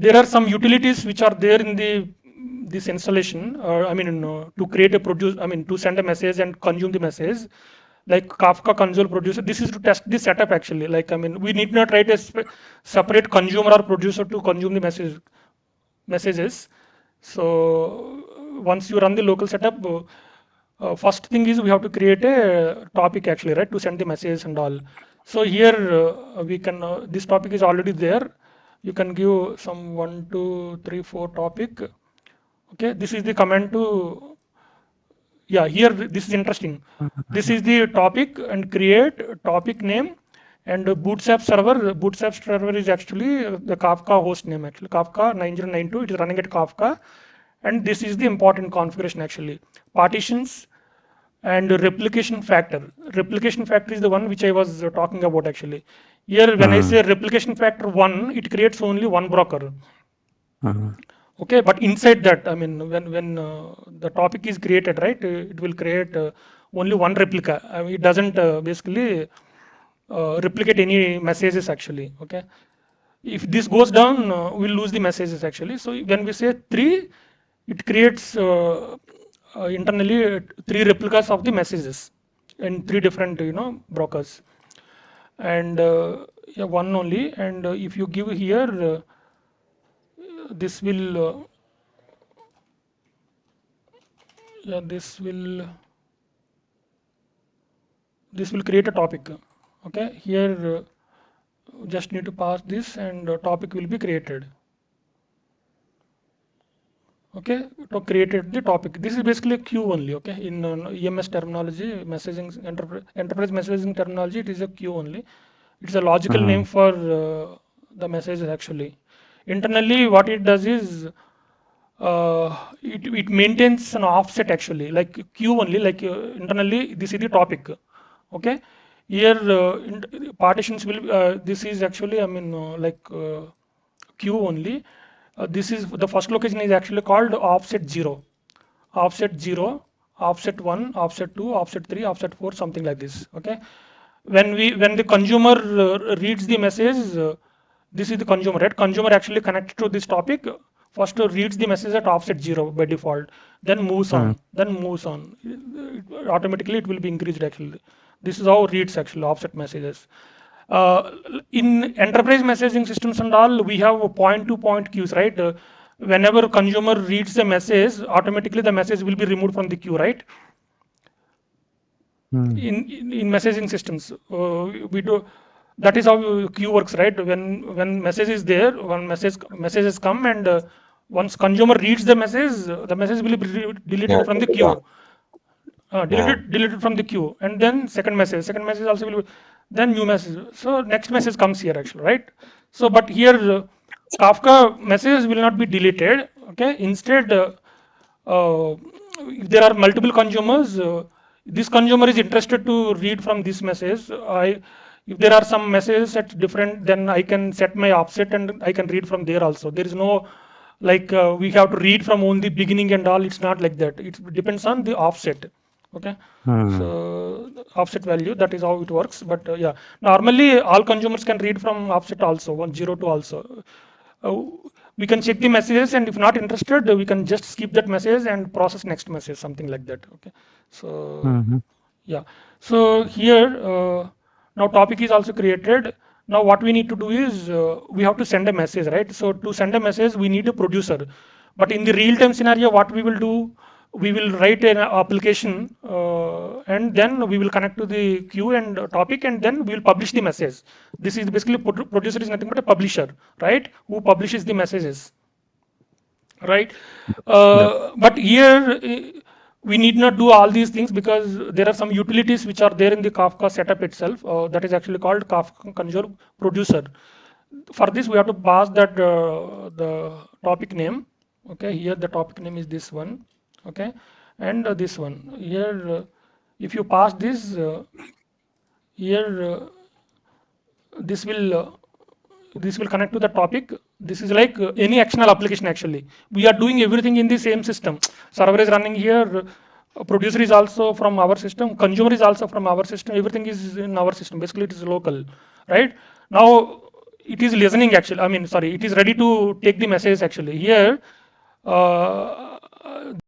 there are some utilities which are there in this installation. To create a to send a message and consume the message, like Kafka console producer. This is to test the setup actually. Like we need not write a separate consumer or producer to consume the message. messages. So once you run the local setup, first thing is we have to create a topic actually, right, to send the messages and all. So here we can, this topic is already there. You can give some 1, 2, 3, 4 topic. Okay, this is the command to, yeah, here this is interesting. This is the topic and create topic name and bootstrap server. Bootstrap server is actually the Kafka host name actually. Kafka 9092, it is running at Kafka. And this is the important configuration actually. Partitions and replication factor. Replication factor is the one which I was talking about actually. Here when I say replication factor 1, it creates only one broker. Okay, but inside that, I mean, when the topic is created, right, it will create only one replica. I mean, it doesn't basically replicate any messages actually. Okay, if this goes down, we'll lose the messages actually. So when we say 3, it creates internally 3 replicas of the messages in 3 different, brokers, and yeah, 1 only. And if you give here, this will yeah, this will create a topic. Okay, here just need to pass this and topic will be created. Okay, to created the topic. This is basically a queue only. Okay, in EMS terminology, messaging enterprise messaging terminology, it is a queue only. It's a logical name for the messages actually. Internally, what it does is it maintains an offset actually, like queue only, like internally this is the topic. Okay, here partitions will this is actually, I mean, like queue only. This is the first location is actually called offset 0, offset 0, offset 1, offset 2, offset 3, offset 4, something like this. Okay, when the consumer reads the message, this is the consumer, right? Consumer actually connected to this topic. First reads the message at offset 0 by default, then moves on, automatically it will be increased actually. This is how reads actually offset messages. In enterprise messaging systems and all, we have point-to-point queues, right? Whenever consumer reads the message, automatically the message will be removed from the queue, right? In messaging systems, we do. That is how queue works, right? When message is there, when messages come, and once consumer reads the message will be deleted from the queue. Deleted from the queue, and then second message also will be, then new message. So next message comes here actually, right? So but here Kafka messages will not be deleted. Okay, instead if there are multiple consumers, this consumer is interested to read from this message. If there are some messages at different, then I can set my offset and I can read from there also. There is no like we have to read from only beginning and all. It's not like that. It depends on the offset. Okay, so offset value, that is how it works. But yeah, normally all consumers can read from offset also, 102 also. We can check the messages, and if not interested, we can just skip that message and process next message, something like that. Okay, so yeah, so here now topic is also created. Now what we need to do is we have to send a message, right? So to send a message, we need a producer. But in the real-time scenario, what we will do, we will write an application and then we will connect to the queue and topic, and then we will publish the message. This is basically producer is nothing but a publisher, right? Who publishes the messages, right? But here we need not do all these things because there are some utilities which are there in the Kafka setup itself. That is actually called Kafka Consumer Producer. For this, we have to pass that the topic name. Okay, here the topic name is this one. Okay, and this one here. If you pass this here, this will connect to the topic. This is like any external application actually. We are doing everything in the same system. Server is running here. Producer is also from our system. Consumer is also from our system. Everything is in our system. Basically, it is local, right? Now it is listening actually. I mean, sorry, it is ready to take the message actually. Here,